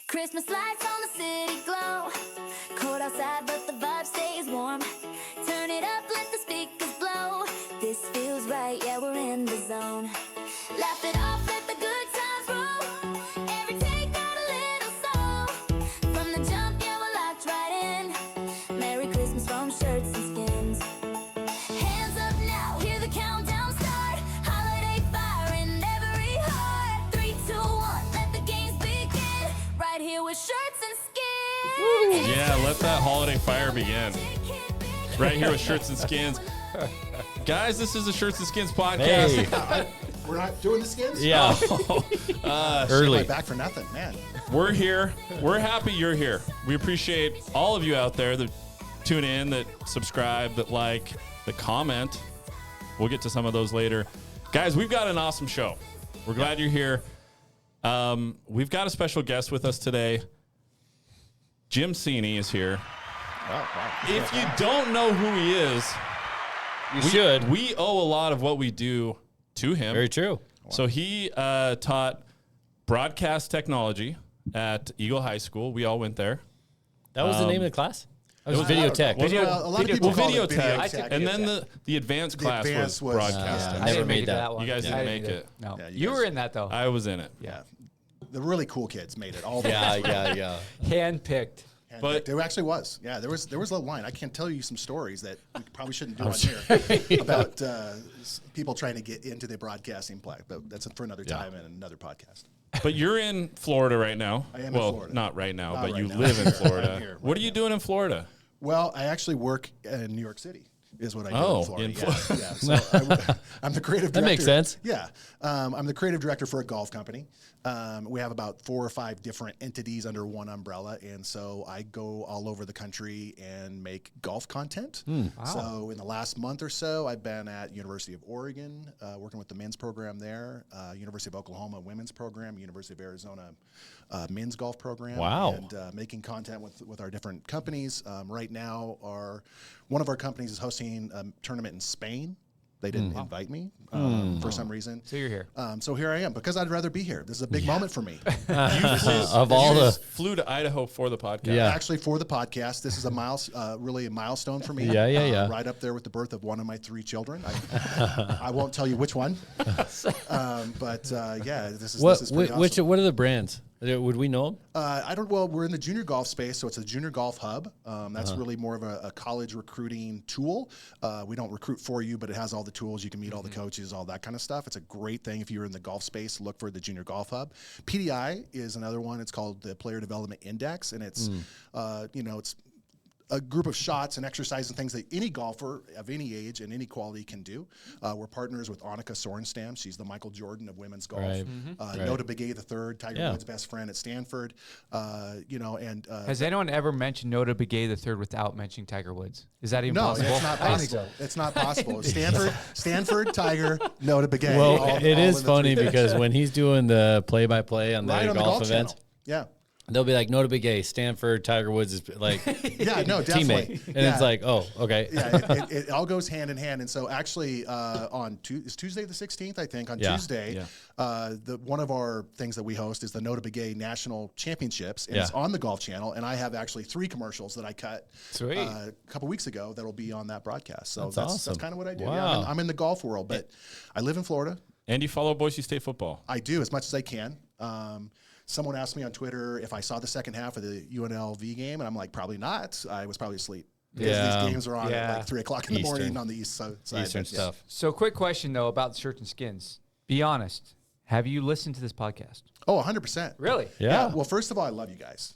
Christmas lights on the city glow. Cold outside, but the vibe stays warm. Turn it up, let the speakers blow. This feels right, yeah, we're in the zone. Laugh it off, let the good times roll. Every take got a little soul. From the jump, yeah, we're locked right in. Merry Christmas from Shirts and Skins. Hands up now, hear the countdown start. Holiday fire in every heart. 3, 2, 1, let the games begin. Right here with Shirts and Skins. Yeah, let that holiday fire begin. Right here with Shirts and Skins. Guys, this is the Shirts and Skins podcast. Hey. We're not doing the skins? Yeah. Early. Back for nothing, man. We're here. We're happy you're here. We appreciate all of you out there that tune in, that subscribe, that like, that comment. We'll get to some of those later. Guys, we've got an awesome show. We're glad you're here. We've got a special guest with us today. Jim Seaney is here. Wow. If you don't know who he is, You should. We owe a lot of what we do to him. Very true. So he taught broadcast technology at Eagle High School. We all went there. That was the name of the class? It was I video don't tech. know. A lot of people call it video tech. tech. And then the advanced class advanced was was- broadcasting. I I never didn't made make it to that. that one. You guys didn't I make do. it. No, Yeah, you guys- were in that though. I was in it. Yeah. The really cool kids made it. All the Yeah. Handpicked. But- it actually was. Yeah, there was a line. I can tell you some stories that we probably shouldn't do on here about people trying to get into the broadcasting play. But that's for another time and another podcast. But you're in Florida right now. I am in well, Florida. not right now, Not but right you now. live in I'm Florida. here What right are you now. doing in Florida? Well, I actually work in New York City. Is what I do Oh, in Florida. in Yeah. So I'm the creative director. That makes sense. Yeah. I'm the creative director for a golf company. We have about 4 or 5 different entities under one umbrella. And so I go all over the country and make golf content. So in the last month or so, I've been at University of Oregon, working with the men's program there, University of Oklahoma women's program, University of Arizona men's golf program. Wow. And making content with our different companies. Right now, one of our companies is hosting a tournament in Spain. They didn't invite me for some reason. So you're here. So here I am because I'd rather be here. This is a big moment for me. Of all You the. just flew to Idaho for the podcast. Yeah. Actually, for the podcast, this is really a milestone for me. Yeah. Right up there with the birth of one of my 3 children. I won't tell you which one. But this is pretty awesome. What are the brands? Would we know them? I don't. Well, we're in the junior golf space, so it's a junior golf hub. That's really more of a college recruiting tool. We don't recruit for you, but it has all the tools. You can meet all the coaches, all that kind of stuff. It's a great thing if you're in the golf space. Look for the junior golf hub. PDI is another one. It's called the Player Development Index, and it's it's a group of shots and exercises and things that any golfer of any age and any quality can do. We're partners with Annika Sorenstam. She's the Michael Jordan of women's golf. Right. Nota Begay III, Tiger Yeah. Woods' best friend at Stanford. Has anyone ever mentioned Nota Begay III without mentioning Tiger Woods? Is that even No, possible? it's not possible. It's not possible. Stanford, Tiger, Nota Begay. Well, all it in is the funny 3 because when he's doing the play-by-play on the right on the golf golf events, channel. Yeah. they'll be like, Nota Begay, Stanford, Tiger Woods is like Yeah, no, definitely. teammate. And it's like, oh, okay. Yeah, it all goes hand in hand. And so actually is Tuesday the 16th, I think, on Tuesday, one of our things that we host is the Nota Begay National Championships, and it's on the Golf Channel, and I have actually 3 commercials that I cut a couple weeks ago that'll be on that broadcast. So that's awesome. kind of what I do. Wow. Yeah, I'm in the golf world, but I live in Florida. And you follow Boise State football. I do as much as I can. Someone asked me on Twitter if I saw the second half of the UNLV game, and I'm like, probably not. I was probably asleep. Because these games are on at like 3 o'clock in the morning on the east side. Eastern stuff. So quick question though about Shirts and Skins. Be honest. Have you listened to this podcast? Oh, 100%. Really? Yeah. Well, first of all, I love you guys.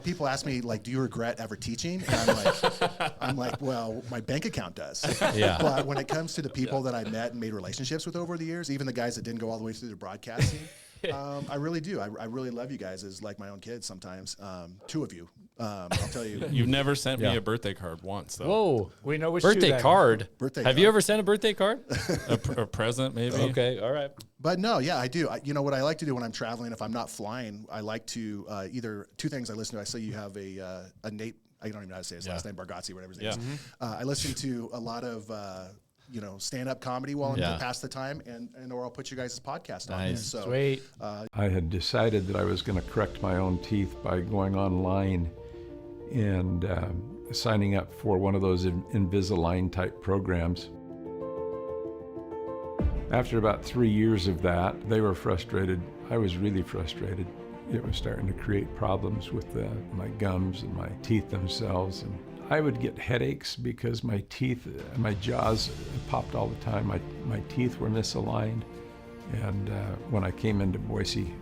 People ask me like, do you regret ever teaching? And I'm like, well, my bank account does. Yeah. But when it comes to the people that I met and made relationships with over the years, even the guys that didn't go all the way through the broadcasting, I really do. I really love you guys as like my own kids sometimes. 2 of you. I'll tell you. You've never sent me a birthday card once, though. Whoa. We know which Birthday card. Have you ever sent a birthday card? A present, maybe. Okay. All right. But no, yeah, I do. What I like to do when I'm traveling, if I'm not flying, I like to either 2 things I listen to. I say you have a Nate, I don't even know how to say his last name, Bargatze, whatever his name is. I listen to a lot of stand-up comedy while I'm past the time, and or I'll put you guys' podcast on. Nice. So, Sweet. I had decided that I was going to correct my own teeth by going online and signing up for one of those Invisalign type programs. After about 3 years of that, they were frustrated. I was really frustrated. It was starting to create problems with my gums and my teeth themselves. And I would get headaches because my teeth, my jaws popped all the time. My teeth were misaligned. And when I came into Boise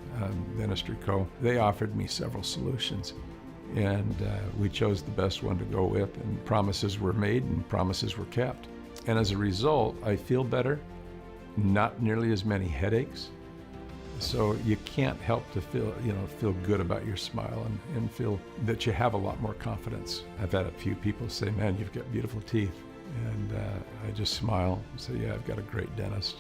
Dentistry Co., they offered me several solutions. And we chose the best one to go with, and promises were made and promises were kept. And as a result, I feel better, not nearly as many headaches. So you can't help to feel good about your smile and feel that you have a lot more confidence. I've had a few people say, man, you've got beautiful teeth. And I just smile and say, yeah, I've got a great dentist.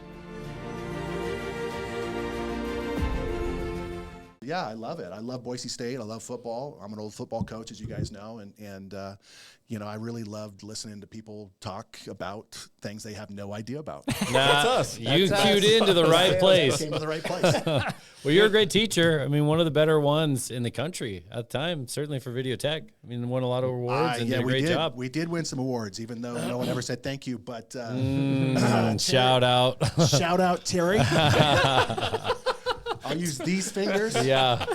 Yeah, I love it. I love Boise State. I love football. I'm an old football coach, as you guys know, and I really loved listening to people talk about things they have no idea about. That's us. You cued into the right place. Came to the right place. Well, you're a great teacher. I mean, one of the better ones in the country at the time, certainly for video tech. I mean, won a lot of awards and did a great job. We did win some awards, even though no one ever said thank you. But shout out. Shout out, Terry. I'll use these fingers. Yeah.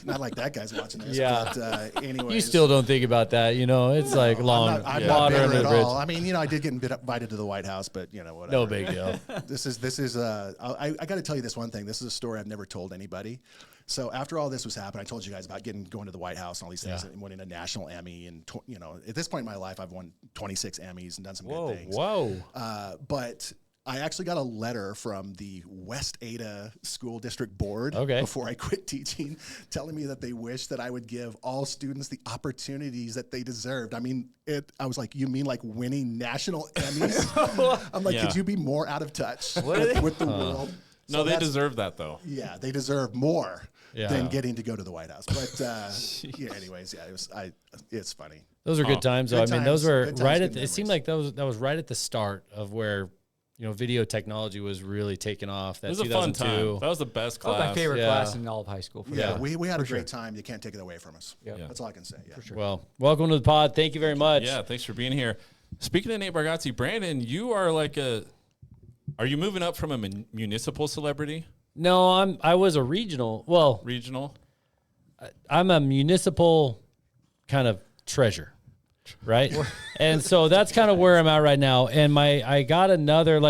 Not like that guy's watching this. Yeah. But anyways. You still don't think about that, It's like long I'm not water bitter under at the bridge. all. I mean, I did get invited to the White House, but whatever. No big deal. This is I got to tell you this one thing. This is a story I've never told anybody. So after all this was happening, I told you guys about going to the White House and all these things, and winning a national Emmy, and at this point in my life, I've won 26 Emmys and done some good things. Whoa. But I actually got a letter from the West Ada School District Board before I quit teaching, telling me that they wish that I would give all students the opportunities that they deserved. I mean, I was like, you mean like winning national Emmys? I'm like, could you be more out of touch with the world? No, they deserve that, though. Yeah, they deserve more than getting to go to the White House. But anyways, it's funny. Those were good times, though. Good I mean, those times, were good right times, at. good It seemed like that was right at the start of where video technology was really taking off. That it was a fun time. That was the best class. That was my favorite class in all of high school. We had a great time. You can't take it away from us. That's all I can say. Yeah. For sure. Well, welcome to the pod. Thank you very much. Yeah, thanks for being here. Speaking of Nate Bargatze, Brandon, you are are you moving up from a municipal celebrity? No, I was a regional. Well, Regional? I'm a municipal kind of treasure. Right. And so that's kind of where I'm at right now. And I got another,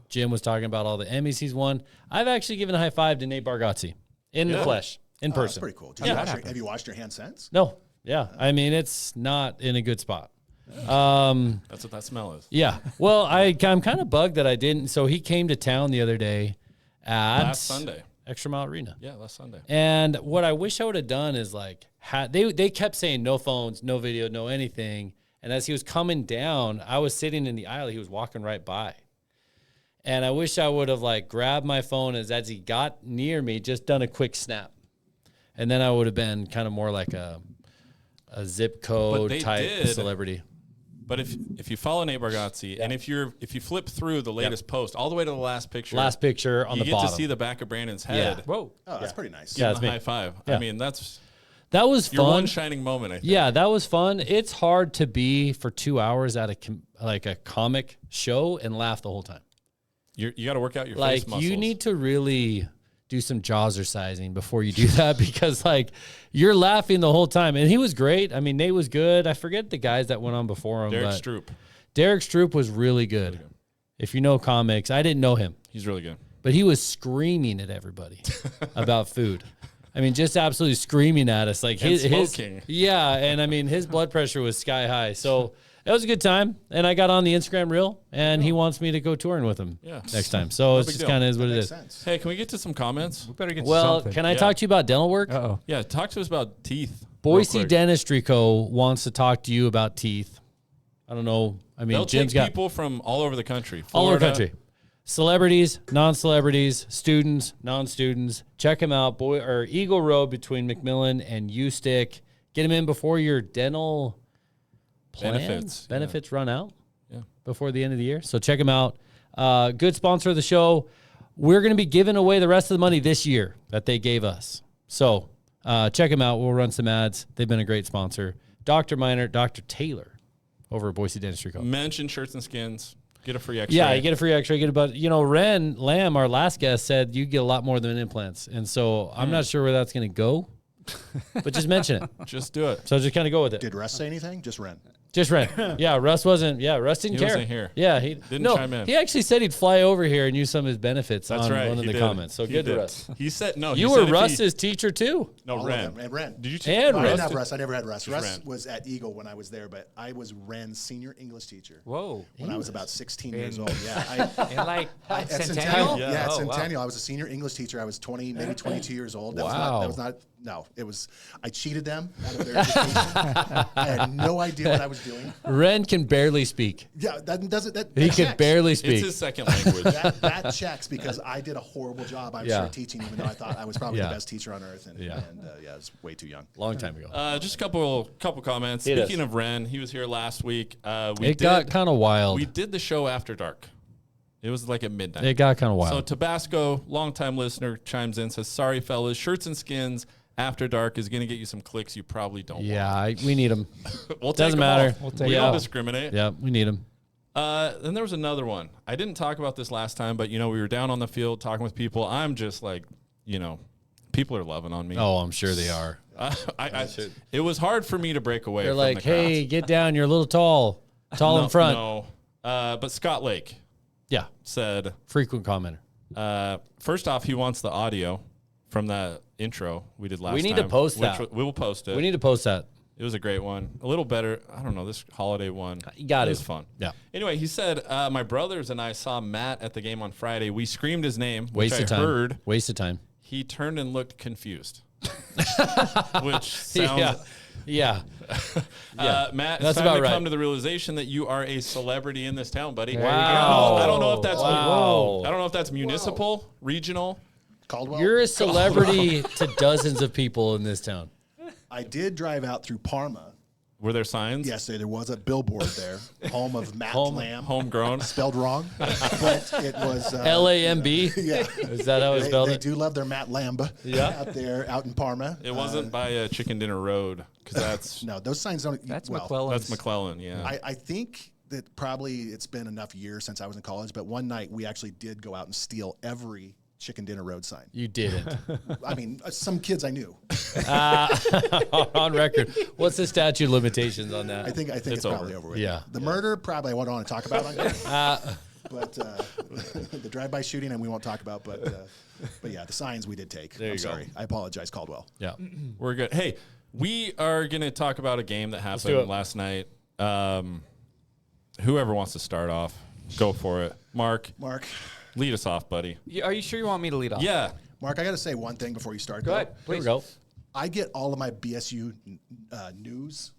Jim was talking about all the Emmys he's won. I've actually given a high five to Nate Bargatze in the flesh, in person. That's pretty cool. Have you washed your hands since? No. Yeah. I mean, it's not in a good spot. That's what that smell is. Yeah. Well, I'm kind of bugged that I didn't. So he came to town the other day at last Sunday. Extra Mile Arena. Yeah, last Sunday. And what I wish I would have done is they kept saying no phones, no video, no anything. And as he was coming down, I was sitting in the aisle. He was walking right by. And I wish I would have grabbed my phone as he got near me, just done a quick snap. And then I would have been kind of more like a zip code type celebrity. But if you follow Nate Bargatze, and if you flip through the latest post all the way to the last picture on the bottom, you get to see the back of Brandon's head. Yeah. Whoa, that's pretty nice. Give him a high five. Yeah. I mean, that was your fun. one shining moment. I think. Yeah, that was fun. It's hard to be for 2 hours at a comic show and laugh the whole time. You got to work out your face muscles. You need to really do some jawsercising before you do that because you're laughing the whole time. And he was great. I mean, Nate was good. I forget the guys that went on before him. Derek Stroop was really good. If you know comics, I didn't know him. He's really good. But he was screaming at everybody about food. I mean, just absolutely screaming at us. Smoking. Yeah, and I mean, his blood pressure was sky high. So it was a good time. And I got on the Instagram reel, and he wants me to go touring with him next time. So it's just kind of is what it is. Sense. Hey, can we get to some comments? We better get to Well, something. can I talk to you about dental work? Uh-oh. Yeah, talk to us about teeth. Boise Dentistry Co. wants to talk to you about teeth. I don't know. I mean, They'll Jim's take got people from all over the country. all over the Florida. country. Celebrities, non-celebrities, students, non-students. Check him out. Eagle Road between McMillan and U-Stick. Get him in before your dental plan? Benefits Benefits run out. before the end of the year. So check them out. Good sponsor of the show. We're going to be giving away the rest of the money this year that they gave us. So check them out. We'll run some ads. They've been a great sponsor. Dr. Miner, Dr. Taylor over at Boise Dentistry Co. Mention Shirts and Skins. Get a free X-ray. Yeah, you get a free X-ray. Get about, Ren Lamb, our last guest, said you get a lot more than implants. And so I'm not sure where that's going to go, but just mention it. Just do it. So just kind of go with it. Did Russ say anything? Just Ren. Just Ren. Yeah, Russ wasn't. Yeah, Russ didn't He care. wasn't here. Yeah, he Didn't no, chime in. He actually said he'd fly over here and use some of his benefits That's on right. one of he the did. comments. So He good did. to Russ. He said no. You he were said if Russ's teacher too. No, All of Ren. them. And Ren. Did you? And I Russ. didn't have Russ. I never had Russ. Russ Ren. was at Eagle when I was there, but I was Ren's senior English teacher. Whoa. When I was about 16 years In- old. Yeah. And like At Centennial? Yeah, at Oh, wow. Centennial. I was a senior English teacher. I was 20, maybe 22 years old. That Wow. was not, no, it was, I cheated them out of their education. I had no idea what I was doing. Ren can barely speak. Yeah, that doesn't, that He that could checks. barely It's speak. his second language. That checks because I did a horrible job, I'm Yeah. sure, teaching, even though I thought I was probably Yeah. the best teacher on earth. And Yeah. I was way too young. Long time ago. Just a couple comments. Hit us. Speaking of Ren, he was here last week. It got kind of wild. We did the show after dark. It was like at midnight. It got kind of wild. So Tabasco, longtime listener, chimes in, says, "Sorry, fellas, Shirts and Skins after dark is going to get you some clicks you probably don't yeah, we need them. want." We'll take Doesn't 'em matter. all. We'll We take don't 'em. discriminate. Yeah, we need them. Then there was another one. I didn't talk about this last time, but we were down on the field talking with people. I'm just like, people are loving on me. Oh, I'm sure they are. It was hard for me to break away. They're from like, the crowds. hey, get down. You're a little tall. Tall in front. No. But Scott Lake Yeah, said, frequent commenter. first off, he wants the audio from that intro we did last time. We need to post that. We will post it. We need to post that. It was a great one. A little better. I don't know. This holiday one. You got it. it. was fun. Yeah. Anyway, he said, my brothers and I saw Matt at the game on Friday. We screamed his name, which Waste I of time. heard. Waste of time. He turned and looked confused. Which sounds... Yeah. Matt, That's it's time about to right. come to the realization that you are a celebrity in this town, buddy. Wow. I don't know if that's Wow. I don't know if that's municipal, regional. Caldwell? You're a celebrity to dozens of people in this town. I did drive out through Parma. Were there signs? Yes, there was a billboard there, home of Matt Lamb. Homegrown. Spelled wrong, but it was LAMB. Yeah, Is that how it's they, spelled? they do love their Matt Lamb out there, out in Parma. It wasn't by Chicken Dinner Road because that's No, those signs don't. That's well, McClellan's. that's McClellan. Yeah. I think that probably it's been enough years since I was in college, but one night we actually did go out and steal every Chicken Dinner Road sign. You didn't. I mean, some kids I knew. On record. What's the statute of limitations on that? I think it's probably over with. Yeah. The murder probably I won't want to talk about on here. But the drive-by shooting and we won't talk about. But yeah, the signs we did take. you I'm go. sorry. I apologize, Caldwell. Yeah. We're good. Hey, we are going to talk about a game that do happened it. last night. Whoever wants to start off, go for it. Mark, lead us off, buddy. Are you sure you want me to lead off? Yeah. Mark, I got to say one thing before you start. Go ahead. Here we Please. go. I get all of my BSU news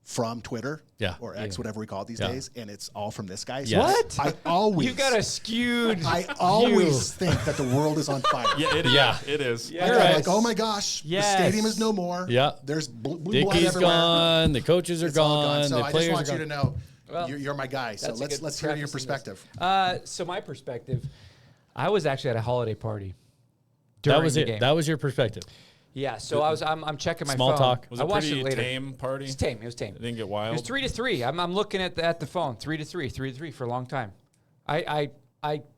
from Twitter or X, whatever we call it these days, and it's all from this guy. So Yes. What? I always You got a skewed. I always think that the world is on fire. Yeah, it is. Yeah. It is. Like, I'm like, oh my gosh, Yes. the stadium is no more. Yeah. There's blue blood Dickey's everywhere. gone. The coaches are It's all gone. So The I just players want are you to gone. know Well, you're my guy. So that's a good let's hear your prefacing this. perspective. So my perspective, I was actually at a holiday party. That during was the it. game. That was your perspective. Yeah. So I'm checking my Small phone. talk. Was I it watched pretty it later. tame party? It was tame. It was tame. It didn't get It wild. was 3-3. I'm looking at the phone. 3-3 for a long time. I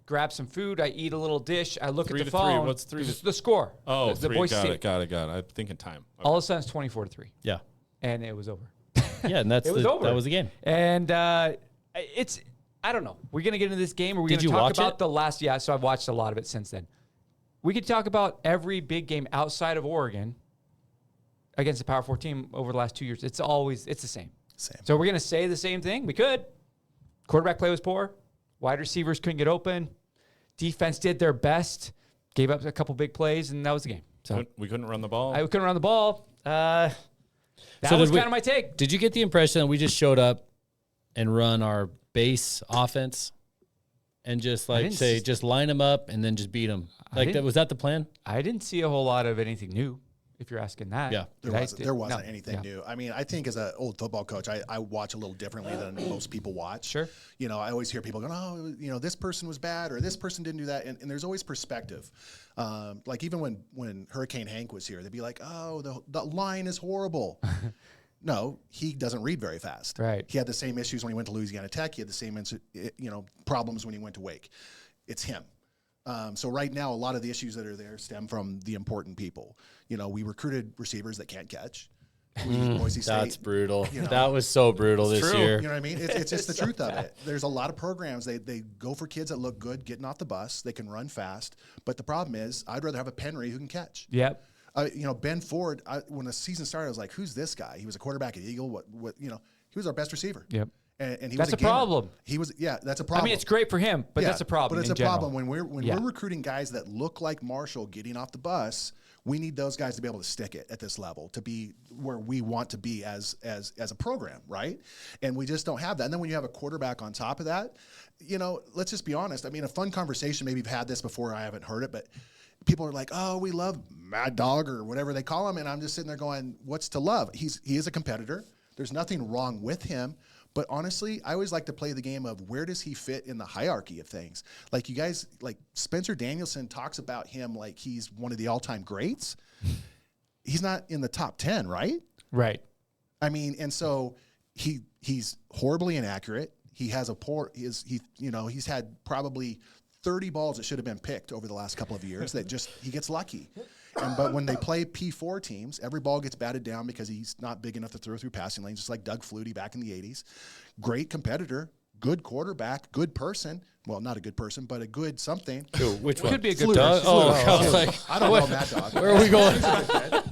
grab some food. I eat a little dish. I look 3 at the to 3. phone. What's 3 to The score. Oh, the 3. Boise Got State. it. Got it. I'm thinking time. Okay. All of a sudden, it's 24-3, Yeah. and it was over. Yeah, and that's It was over. that was the game. And it's I don't know. We're gonna get into this game. Or we're Did gonna you talk watch about it? the last. Yeah, so I've watched a lot of it since then. We could talk about every big game outside of Oregon against the Power 4 team over the last 2 years. It's the same. So we're gonna say the same thing. We could. Quarterback play was poor. Wide receivers couldn't get open. Defense did their best. Gave up a couple big plays, and that was the game. So We couldn't run the ball. I couldn't run the ball. That So was did we- kind of my take. Did you get the impression that we just showed up and run our base offense and just didn't say, s- just line them up and then just beat them? Like, didn't- was that the plan? I didn't see a whole lot of anything new if you're asking that. Yeah. There wasn't anything new. I mean, I think as an old football coach, I watch a little differently than most people watch. Sure. You know, I always hear people going, oh, you know, this person was bad or this person didn't do that. And there's always perspective. Like even when Hurricane Hank was here, they'd be like, oh, the line is horrible. No, he doesn't read very fast. Right. He had the same issues when he went to Louisiana Tech. He had the same, problems when he went to Wake. It's him. So right now, a lot of the issues that are there stem from the important people. You know, we recruited receivers that can't catch. Boise State. That's brutal. You know, that was so brutal this year. You know what I mean? It's just the truth of it. There's a lot of programs. They go for kids that look good, getting off the bus. They can run fast. But the problem is, I'd rather have a Penry who can catch. Yep. Ben Ford, when the season started, I was like, who's this guy? He was a quarterback at Eagle. He was our best receiver. Yep. And he That's was a problem. That's a problem. I mean, it's great for him, but that's a problem. But it's in a general. problem when we're recruiting guys that look like Marshall getting off the bus. We need those guys to be able to stick it at this level, to be where we want to be as a program, right? And we just don't have that. And then when you have a quarterback on top of that, let's just be honest. I mean, a fun conversation. Maybe you've had this before. I haven't heard it, but people are like, "Oh, we love Mad Dog," or whatever they call him, and I'm just sitting there going, "What's to love?" He is a competitor. There's nothing wrong with him. But honestly, I always like to play the game of where does he fit in the hierarchy of things? Like you guys, like Spencer Danielson talks about him like he's one of the all-time greats. He's not in the top 10, right? Right. I mean, and so he's horribly inaccurate. He has he's had probably 30 balls that should have been picked over the last couple of years that he gets lucky. But when they play P4 teams, every ball gets batted down because he's not big enough to throw through passing lanes, just like Doug Flutie back in the 80s. Great competitor, good quarterback, good person. Well, not a good person, but a good something. Which one? Could be a good Flutie. Doug? Oh, I was like, I don't know Mad Dog. where are we going?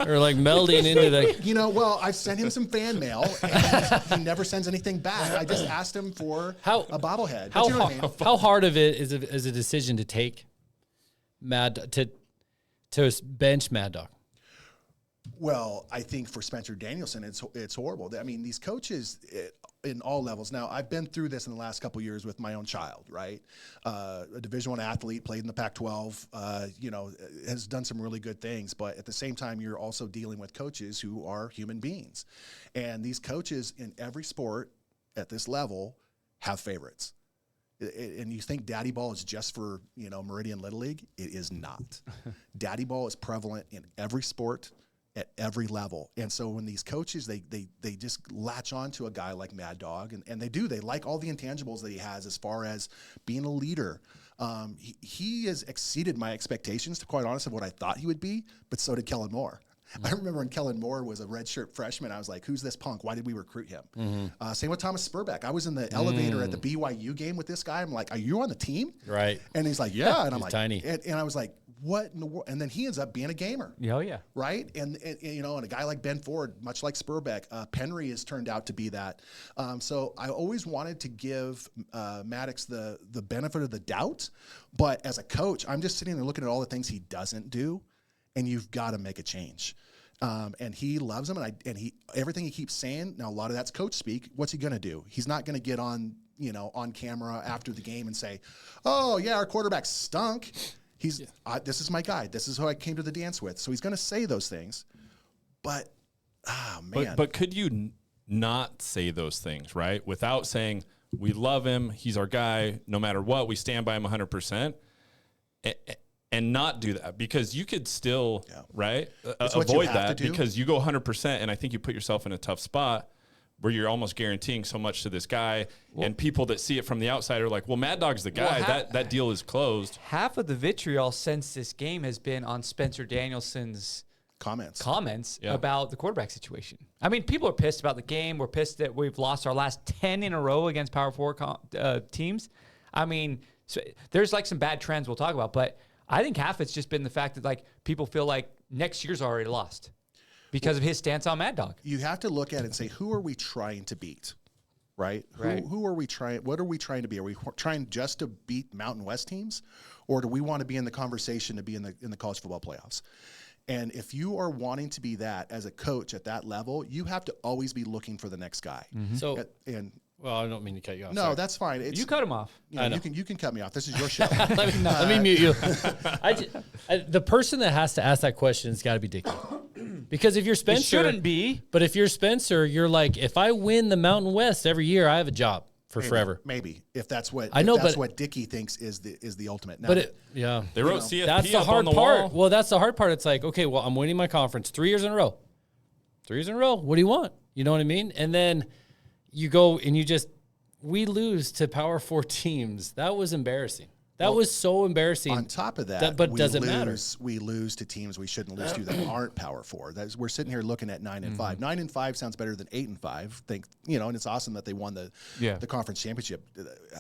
We're like melding into the. I've sent him some fan mail, and he never sends anything back. I just asked him for a bobblehead. But you know what I mean? How hard of it is a decision to take to bench Mad Dog? Well, I think for Spencer Danielson, it's horrible. I mean, these coaches in all levels. Now, I've been through this in the last couple of years with my own child, right? A Division I athlete, played in the Pac-12, has done some really good things. But at the same time, you're also dealing with coaches who are human beings. And these coaches in every sport at this level have favorites. And you think daddy ball is just for, Meridian Little League? It is not. Daddy ball is prevalent in every sport at every level. And so when these coaches, they just latch on to a guy like Mad Dog, and they like all the intangibles that he has as far as being a leader. He has exceeded my expectations, to quite honest, of what I thought he would be, but so did Kellen Moore. I remember when Kellen Moore was a redshirt freshman, I was like, who's this punk? Why did we recruit him? Same with Thomas Spurbeck. I was in the elevator at the BYU game with this guy. I'm like, are you on the team? Right. And he's like, yeah. And I'm like, tiny. And I was like, what in the world? And then he ends up being a gamer. Oh, yeah. Right? And a guy like Ben Ford, much like Spurbeck, Penry has turned out to be that. So I always wanted to give Maddox the benefit of the doubt. But as a coach, I'm just sitting there looking at all the things he doesn't do. And you've got to make a change. And he loves him, and everything he keeps saying. Now a lot of that's coach speak. What's he going to do? He's not going to get on camera after the game and say, "Oh yeah, our quarterback stunk." This is my guy. This is who I came to the dance with. So he's going to say those things. But man. But could you not say those things, right? Without saying we love him, he's our guy. No matter what, we stand by him 100%. And not do that, because you could still, right, avoid that, because you go 100%, and I think you put yourself in a tough spot where you're almost guaranteeing so much to this guy, and people that see it from the outside are like, well, Mad Dog's the guy. That deal is closed. Half of the vitriol since this game has been on Spencer Danielson's comments about the quarterback situation. I mean, people are pissed about the game. We're pissed that we've lost our last 10 in a row against Power 4 teams. I mean, so there's like some bad trends we'll talk about, but I think half it's just been the fact that people feel like next year's already lost because of his stance on Mad Dog. You have to look at it and say, who are we trying to beat? Right? Who are we trying? What are we trying to be? Are we trying just to beat Mountain West teams, or do we want to be in the conversation to be in the college football playoffs? And if you are wanting to be that as a coach at that level, you have to always be looking for the next guy. Mm-hmm. Well, I don't mean to cut you off. No, that's fine. You cut him off. You can cut me off. This is your show. Let me mute you. The person that has to ask that question has got to be Dickie. Because if you're It Spencer, shouldn't be. But if you're Spencer, you're like, if I win the Mountain West every year, I have a job for forever. Maybe if that's what I know, if that's but what Dickey thinks is the ultimate. Now, But yeah, They wrote CFP that's the up hard on the part. wall. Well, that's the hard part. It's like, okay, well, I'm winning my conference 3 years in a row. 3 years in a row. What do you want? You know what I mean? And then you go and we lose to Power 4 teams. That was embarrassing. That was so embarrassing. on top of that, but we does it matter? We lose to teams we shouldn't lose to that aren't Power 4. We're sitting here looking at 9-5. 9-5 sounds better than 8-5. And it's awesome that they won the conference championship.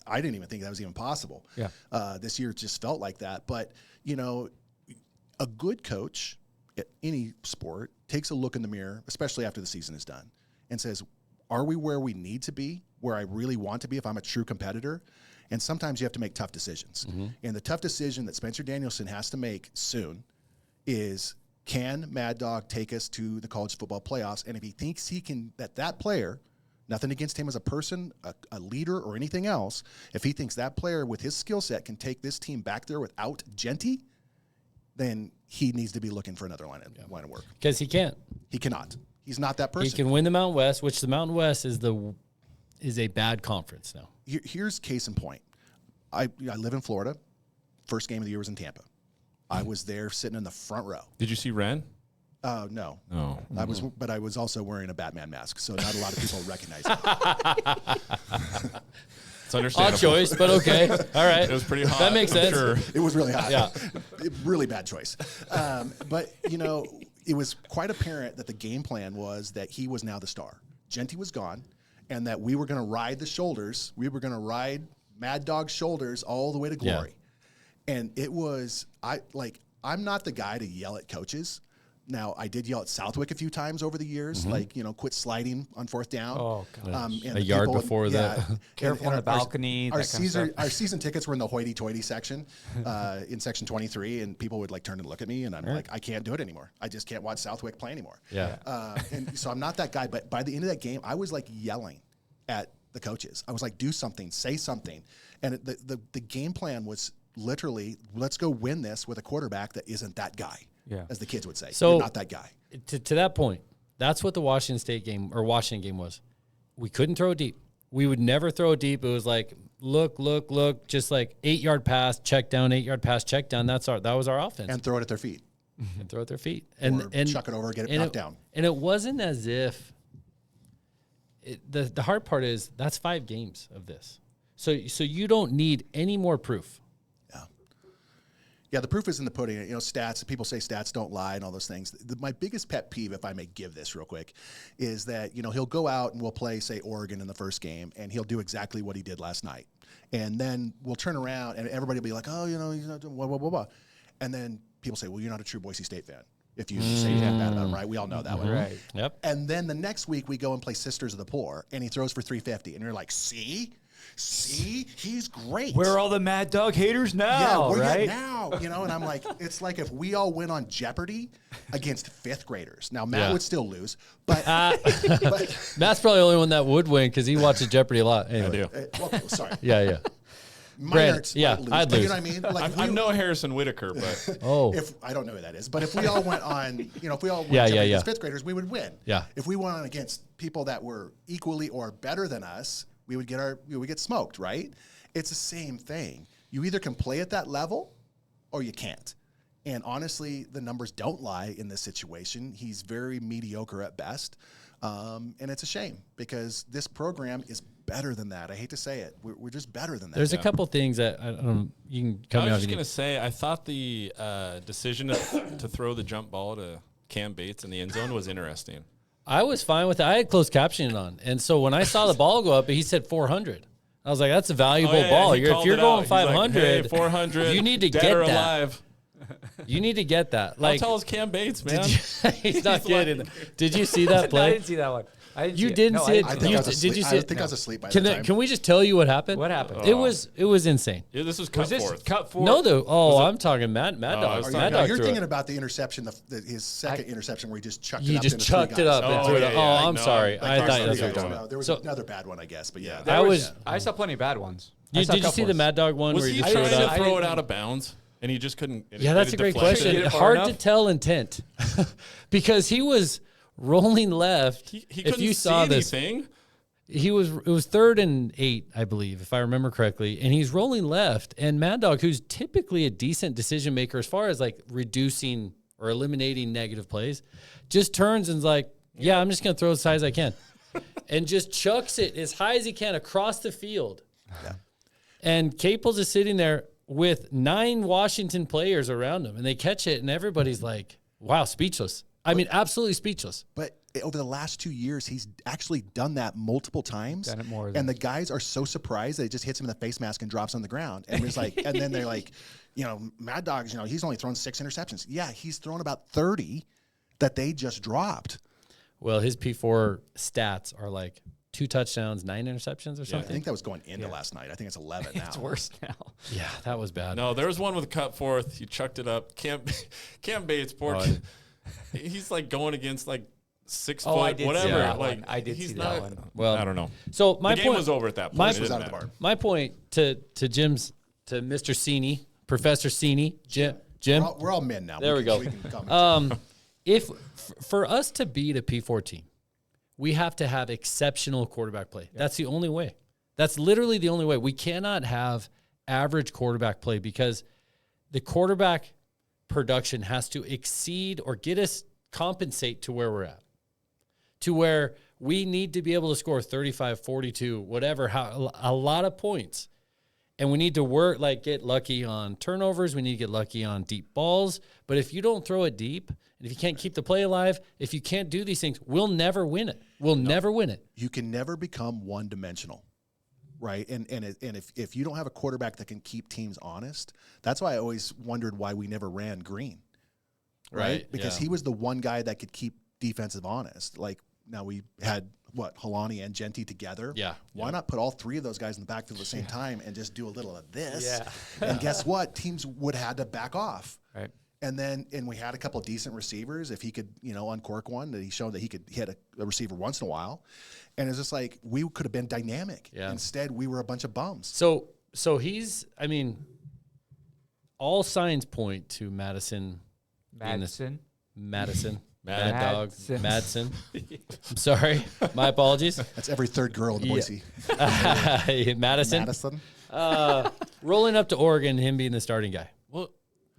I didn't even think that was even possible. Yeah. This year just felt like that. But a good coach at any sport takes a look in the mirror, especially after the season is done, and says, "Are we where we need to be? Where I really want to be? If I'm a true competitor?" And sometimes you have to make tough decisions. And the tough decision that Spencer Danielson has to make soon is, can Mad Dog take us to the college football playoffs? And if he thinks he can, that player, nothing against him as a person, a leader, or anything else, if he thinks that player with his skill set can take this team back there without Genty, then he needs to be looking for another line of work. Because he can't. He cannot. He's not that person. He can win the Mountain West, which the Mountain West is a bad conference now. Here's case in point. I live in Florida. First game of the year was in Tampa. I was there sitting in the front row. Did you see Ren? No. No. But I was also wearing a Batman mask, so not a lot of people recognize me. It's understandable. Odd choice, but okay. All right. It was pretty hot. That makes sense. Sure. It was really hot. Yeah. Really bad choice. But, it was quite apparent that the game plan was that he was now the star. Genty was gone, and that we were going to ride the shoulders. We were going to ride Mad Dog's shoulders all the way to glory. Yeah. And it was, I'm not the guy to yell at coaches. Now, I did yell at Southwick a few times over the years, quit sliding on fourth down. Oh, gosh. A yard before that. Careful on the balcony. Our season tickets were in the hoity-toity section in section 23, and people would turn and look at me, and I'm like, I can't do it anymore. I just can't watch Southwick play anymore. Yeah. And so I'm not that guy, but by the end of that game, I was yelling at the coaches. I was like, do something, say something. And the game plan was literally, let's go win this with a quarterback that isn't that guy. Yeah. As the kids would say. So, you're not that guy. To that point, that's what the Washington State game or Washington game was. We couldn't throw deep. We would never throw deep. It was look, just 8-yard pass, check down, 8-yard pass, check down. That was our offense. And throw it at their feet. And throw it at their feet. And chuck it over, get it knocked down. And it wasn't as if the hard part is that's 5 games of this. So you don't need any more proof. Yeah, the proof is in the pudding. Stats, people say stats don't lie and all those things. My biggest pet peeve, if I may give this real quick, is that, he'll go out and we'll play, say, Oregon in the first game, and he'll do exactly what he did last night. And then we'll turn around, and everybody will be like, oh, he's not doing blah, blah, blah, blah. And then people say, well, you're not a true Boise State fan if you say that bad about him, right? We all know that one. Right. Yep. And then the next week we go and play Sisters of the Poor, and he throws for 350, and you're like, see, he's great. Where are all the Mad Dog haters now? Yeah, right now, and I'm like, it's like if we all went on Jeopardy against 5th graders. Now Matt would still lose, but Matt's probably the only one that would win because he watches Jeopardy a lot. Anyway. I do. Well, sorry. Yeah. Grant, I'd lose. You know what I mean? I'm no Harrison Whitaker, but if I don't know who that is, but if we all went on, if we all went against 5th graders, we would win. Yeah. If we went on against people that were equally or better than us, we would get smoked, right? It's the same thing. You either can play at that level or you can't. And honestly, the numbers don't lie in this situation. He's very mediocre at best. And it's a shame because this program is better than that. I hate to say it. We're just better than that. There's a couple things that I don't know. You can come I was just going to say, I thought the decision to throw the jump ball to Cam Bates in the end zone was interesting. I was fine with it. I had closed captioning on. And so when I saw the ball go up, he said 400. I was like, that's a valuable ball. If you're going 500, hey, 400, you need to dead get or that. Alive. You need to get that. How tall is Cam Bates, man? He's not kidding. Did you see that play? I didn't see that one. You didn't see it? I think I was asleep. I think I was asleep by the time. Can we just tell you what happened? What happened? It was insane. Yeah, this was cut forth. Cut forth? No, I'm talking Mad Dog. Mad Dog you're threw thinking it. about the interception, his second interception where he just chucked it You up. just chucked it up and threw it up. Oh, I'm sorry. I thought that's what you were talking about. There was another bad one, I guess, but yeah. I saw plenty of bad ones. Did you see the Mad Dog one Was where he you just threw trying it to up? throw it out of bounds? and he just couldn't. Yeah, that's a great question. Get it far Hard enough? to tell intent because he was rolling left. He if couldn't you saw see this, anything. it was 3rd and 8, I believe, if I remember correctly, and he's rolling left. And Mad Dog, who's typically a decent decision maker as far as like reducing or eliminating negative plays, just turns and's like, "Yeah, I'm just gonna throw as high as I can," and just chucks it as high as he can across the field. Yeah. And Caples is sitting there with 9 Washington players around him, and they catch it, and everybody's like, "Wow, speechless." I mean, absolutely speechless. But over the last 2 years, he's actually done that multiple times. Done it more and the guys are so surprised that it just hits him in the face mask and drops on the ground. And it's like, and then they're like, Mad Dog's, he's only thrown 6 interceptions. Yeah, he's thrown about 30 that they just dropped. Well, his P4 stats are like 2 touchdowns, 9 interceptions or I something. think that was going into last night. I think it's 11 now. It's worse now. Yeah, that was bad. No, there was one with a cut forth. You chucked it up. Cam Bates, he's like going against like 6 Oh, I foot, did see whatever. that Like one. I did he's see that not- one. Well, I don't know. So my The game point was over at that point. My, It didn't out of the matter. bar. my point to Mr. Seaney, Professor Seaney, Jim. We're all men now. There we go. can comment. If for us to beat a P4 team, we have to have exceptional quarterback play. That's the only way. That's literally the only way. We cannot have average quarterback play because the quarterback production has to exceed or get us compensate to where we're at, to where we need to be able to score 35, 42, whatever, a lot of points. And we need to work, like get lucky on turnovers. We need to get lucky on deep balls. But if you don't throw it deep, and if you can't keep the play alive, if you can't do these things, we'll never win it. We'll never win it. You can never become one-dimensional, right? And if you don't have a quarterback that can keep teams honest, that's why I always wondered why we never ran Green, right? Because he was the one guy that could keep defensive honest. Like now we had Halani and Genty together. Yeah. Why not put all 3 of those guys in the backfield at the same time and just do a little of this? Yeah. And guess what? Teams would have had to back off. Right. And we had a couple of decent receivers. If he could, uncork one, that he showed that he could hit a receiver once in a while. And it's just like we could have been dynamic. Yeah. Instead, we were a bunch of bums. So he's, all signs point to Madison. Madison. Mad Dog. Madsen. Madsen. I'm sorry. My apologies. That's every third girl in Boise. Madison. Madison. Rolling up to Oregon, him being the starting guy. Well,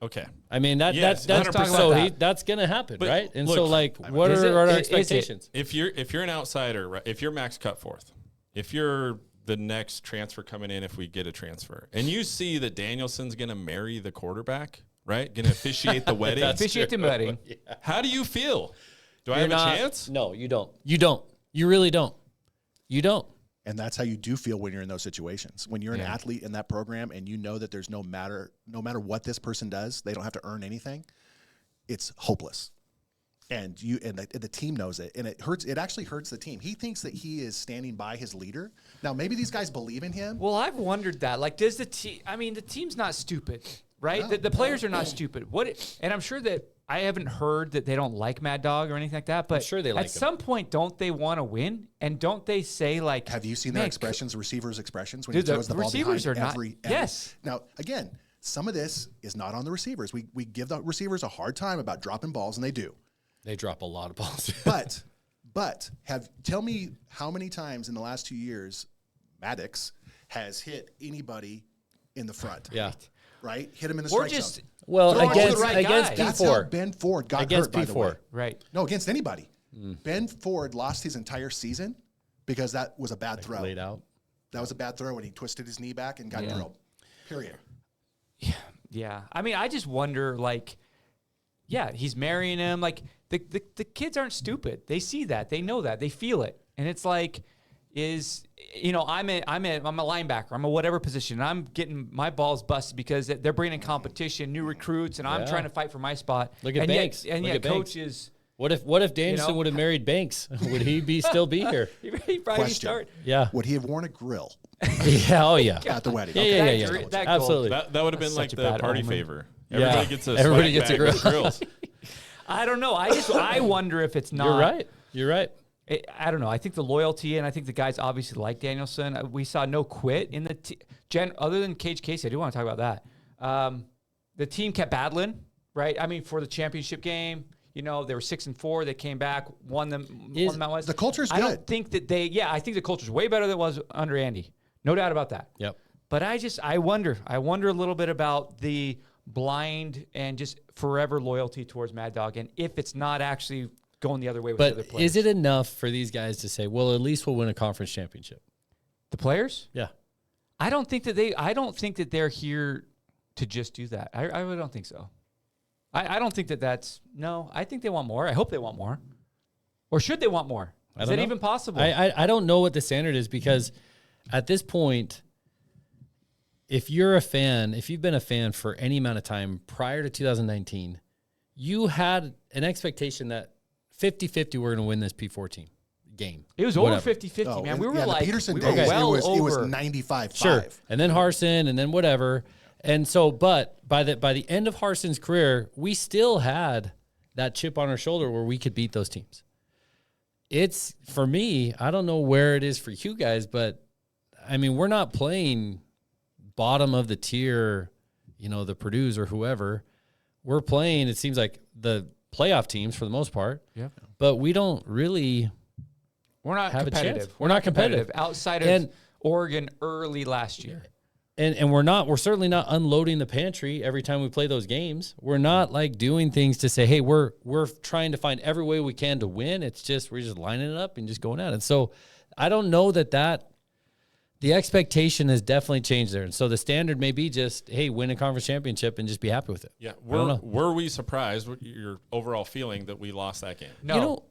okay. Yes, that's 100%. so that's gonna happen, But right? And look, so like, what Is it- are our is it- expectations? If you're an outsider, right, if you're Max Cutforth, if you're the next transfer coming in, if we get a transfer, and you see that Danielson's going to marry the quarterback, right, going to officiate the wedding, Officiate the wedding. how do you feel? Do I have a chance? No, you don't. You don't. You really don't. You don't. And that's how you do feel when you're in those situations. When you're an athlete in that program and you know that there's no matter what this person does, they don't have to earn anything. It's hopeless. And the team knows it, and it hurts. It actually hurts the team. He thinks that he is standing by his leader. Now, maybe these guys believe in him. Well, I've wondered that. Like, does the team? I mean, the team's not stupid, right? No, the players are not stupid. And I'm sure that I haven't heard that they don't like Mad Dog or anything like that. But sure they like at him. some point, don't they want to win? And don't they say like? Have you seen their "Man, expressions, receivers' expressions when Dude, he throws the the ball receivers behind are not- every? yes. Now, again, some of this is not on the receivers. We give the receivers a hard time about dropping balls, and they do. They drop a lot of balls. But tell me how many times in the last 2 years Maddox has hit anybody in the front. Yeah. Right? Hit him in the Or strike just zone. Well, Throw it to the against right guy. That's how P4. Ben Ford got Against hurt, by the way. P4. right. No, against anybody. Ben Ford lost his entire season because that was a bad throw. Laid out. That was a bad throw, and he twisted his knee back and got drilled. Period. Yeah. I mean, I just wonder, like, yeah, he's marrying him. Like, the kids aren't stupid. They see that. They know that. They feel it. And it's like, I'm a linebacker. I'm a whatever position. And I'm getting my balls busted because they're bringing competition, new recruits, and I'm trying to fight for my spot. Look at and Banks. Yet, and Look yet at Banks. coaches, What if Danielson would have married Banks? Would he still be here? he probably Question. start. Yeah. Would he have worn a grill Yeah. Oh yeah. at the wedding? Yeah. Okay. Yeah. That- Yeah. that goal. Absolutely. That would have been That's like such a the bad party omen. favor. Yeah. Everybody gets a Everybody swag gets a bag with grills. I don't know. I wonder if it's not. You're right. I don't know. I think the loyalty, and I think the guys obviously like Danielson. We saw no quit in the other than Cage Casey. I do want to talk about that. the team kept battling, right? I mean, for the championship game, they were 6-4. They came back, won them out west. The culture's good. I don't think that I think the culture's way better than it was under Andy. No doubt about that. Yep. But I wonder a little bit about the blind and just forever loyalty towards Mad Dog, and if it's not actually going the other way with the other But players. is it enough for these guys to say, well, at least we'll win a conference championship? The players? Yeah. I don't think that they're here to just do that. I really don't think so. I don't think that's no. I think they want more. I hope they want more. Or should they want more? Is that even possible? I don't know what the standard is, because at this point, if you're a fan, if you've been a fan for any amount of time prior to 2019, you had an expectation that 50-50 we're going to win this P14 game. It was over 50-50, man. We were the Peterson we days, were well it was over. 95-5. Sure. And then Harsin, and then whatever. And so, but by the end of Harsin's career, we still had that chip on our shoulder where we could beat those teams. It's, for me, I don't know where it is for you guys, but I mean, we're not playing bottom of the tier, the Purdue's or whoever. We're playing, it seems like, the playoff teams for the most part. Yeah. But we don't really We're not have competitive. a chance. We're not competitive. Outside of Oregon early last year. And we're certainly not unloading the pantry every time we play those games. We're not like doing things to say, hey, we're trying to find every way we can to win. It's just, we're just lining it up and just going at it. So I don't know that the expectation has definitely changed there. And so the standard may be just, hey, win a conference championship and just be happy with it. Yeah. Were we surprised with your overall feeling that we lost that game? No.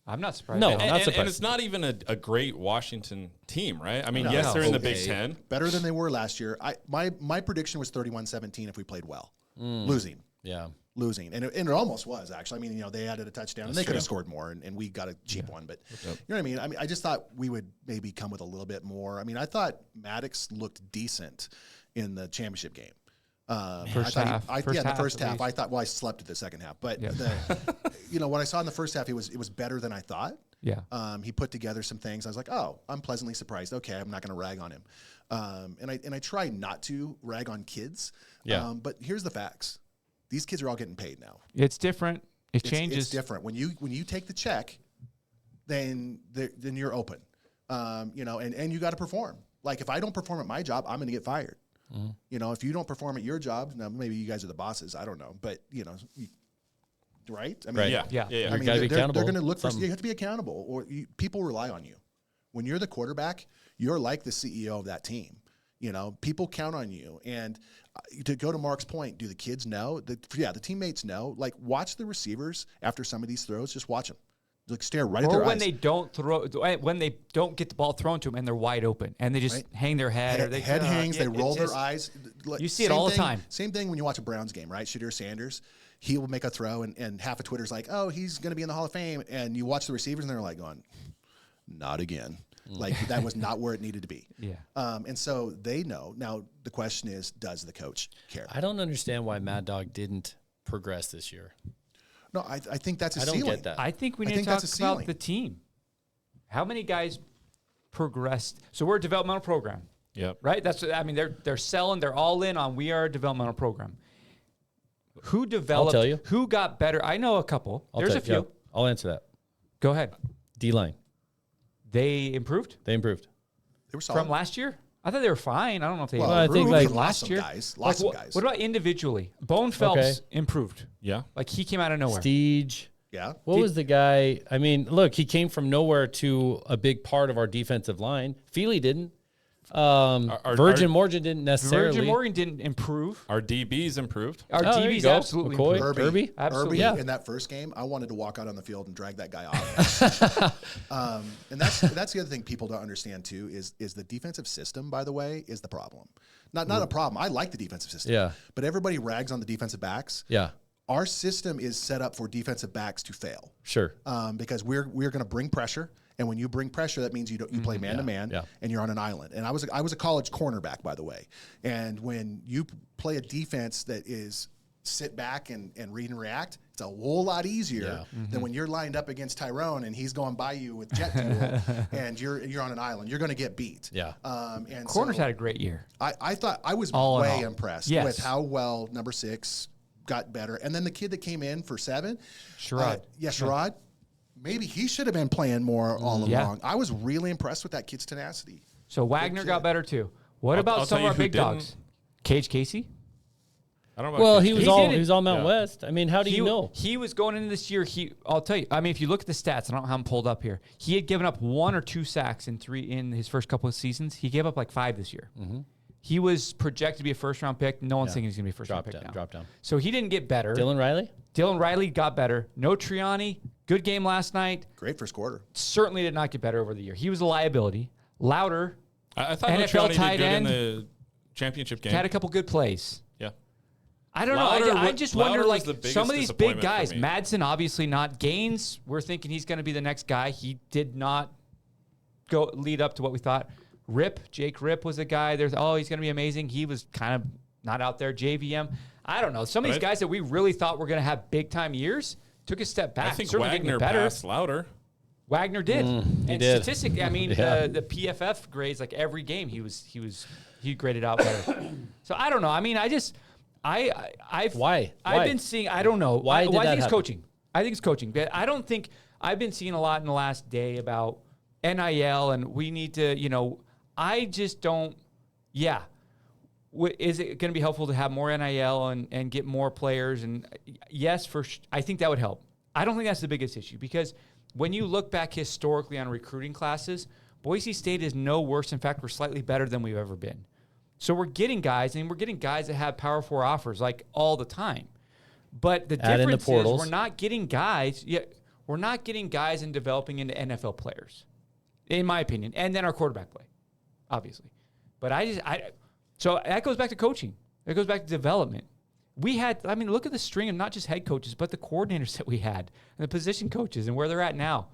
I'm not surprised. No, at all. not surprised. And it's not even a great Washington team, right? I mean, No. yes, they're in the Okay. Big Ten. Better than they were last year. My prediction was 31-17 if we played well. Losing. Yeah. And it almost was, actually. I mean, they added a touchdown, and they could have scored more, and we got a cheap one. But you know what I mean? I just thought we would maybe come with a little bit more. I mean, I thought Maddox looked decent in the championship game. First half. The first half. I thought, well, I slept at the second half. But, what I saw in the first half, it was better than I thought. Yeah. He put together some things. I was like, oh, I'm pleasantly surprised. Okay, I'm not going to rag on him. And I try not to rag on kids. Yeah. But here's the facts. These kids are all getting paid now. It's different. It changes. It's different. When you take the check, then you're open. And you got to perform. Like, if I don't perform at my job, I'm going to get fired. Mm-hmm. If you don't perform at your job, now maybe you guys are the bosses. I don't know, but right? I mean, Right. Yeah. I mean, gotta be they're accountable. going to look for. You have to be accountable, or people rely on you. When you're the quarterback, you're like the CEO of that team. People count on you. And to go to Mark's point, do the kids know? The teammates know. Like, watch the receivers after some of these throws. Just watch them. Like, stare right at their Or when eyes. they don't get the ball thrown to them and they're wide open and they just hang their head, or they head hangs, they roll their just- eyes. You see it all the time. Same thing when you watch a Browns game, right? Shadir Sanders, he will make a throw, and half of Twitter's like, oh, he's going to be in the Hall of Fame. And you watch the receivers, and they're like going, not again. Like, that was not where it needed to be. Yeah. And so they know. Now, the question is, does the coach care? I don't understand why Mad Dog didn't progress this year. No, I think that's a I don't ceiling. get that. I think we I need think to talk that's a about ceiling. the team. How many guys progressed? So we're a developmental program, Yep. right? They're selling. They're all in on we are a developmental program. Who developed? tell you. Who got better? I know a couple. There's a few. Yeah, I'll answer that. Go ahead. D-line. They improved They improved. They were solid. from last year. I thought they were fine. I don't know if they. Well, I think, like, lost last some year. guys. Like, Lost some guys. What about individually? Bone Phelps Okay. improved. Yeah. Like, he came out of nowhere. Steege. Yeah. What was the guy? I mean, look, he came from nowhere to a big part of our defensive line. Feely didn't. Virgin Morgan didn't necessarily. Virgin Morgan didn't improve. Our DBs improved. Our Oh, there you DBs go. absolutely McCoy. improved. Irby? Absolutely. Yeah. In that first game, I wanted to walk out on the field and drag that guy off. And that's the other thing people don't understand too is the defensive system. By the way, is the problem. Not a problem. I like the defensive system. Yeah. But everybody rags on the defensive backs. Yeah, Our system is set up for defensive backs to fail. sure. Because we're going to bring pressure. And when you bring pressure, that means you play man to man, yeah. and you're on an island. And I was a college cornerback, by the way. And when you play a defense that is sit back and read and react, It's a whole lot easier than when you're lined up against Tyrone and he's going by you with jet fuel and you're on an island. You're going to get beat. Yeah. And Corners so had a great year. I thought I was All in way all. impressed Yes. with how well number 6 got better. And then the kid that came in for 7, Sherrod. Sherrod, maybe he should have been playing more all Yeah. along. I was really impressed with that kid's tenacity. So Wagner got better too. What I'll about some tell of you our who big dogs? didn't. Cage Casey? I don't know. Well, about he was Casey. all didn't- he was all Mount Yeah. West. I mean, how do you know? He was going into this year. I'll tell you. I mean, if you look at the stats, I don't have them pulled up here. He had given up 1 or 2 sacks in his first couple of seasons. He gave up like 5 this year. He was projected to be a first-round pick. No one's thinking he's going to be a first-round pick now. Drop down. So he didn't get better. Dylan Riley? Dylan Riley got better. No Triani. Good game last night. Great first quarter. Certainly did not get better over the year. He was a liability. Louder. I thought NFL Notre tight Dame did good end. in the championship game. Had a couple good plays. Yeah. I don't Louder know. I wa- just Louder wonder, was like, the biggest some of these big disappointment for guys, me. Madsen, obviously not. Gaines, we're thinking he's going to be the next guy. He did not go lead up to what we thought. Jake Rip was a guy. He's going to be amazing. He was kind of not out there. JVM. I don't know. Some of these guys that we really thought were going to have big-time years took a step back. I think Certainly didn't Wagner get better. passed Louder. Wagner did. And did. statistically, I mean, Yeah. the PFF grades, like every game, he graded out better. So I don't know. I mean, I've Why? I've been seeing. I don't know. Why did I that think it's happen? coaching. I think it's coaching. But I don't think I've been seeing a lot in the last day about NIL and we need to. I just don't. Yeah. Is it going to be helpful to have more NIL and get more players? And yes, I think that would help. I don't think that's the biggest issue because when you look back historically on recruiting classes, Boise State is no worse. In fact, we're slightly better than we've ever been. So we're getting guys, and we're getting guys that have Power 4 offers like all the time. But the Add in the difference is portals. we're not getting guys. We're not getting guys and developing into NFL players, in my opinion. And then our quarterback play, obviously. But so that goes back to coaching. It goes back to development. Look at the string of not just head coaches, but the coordinators that we had and the position coaches and where they're at now.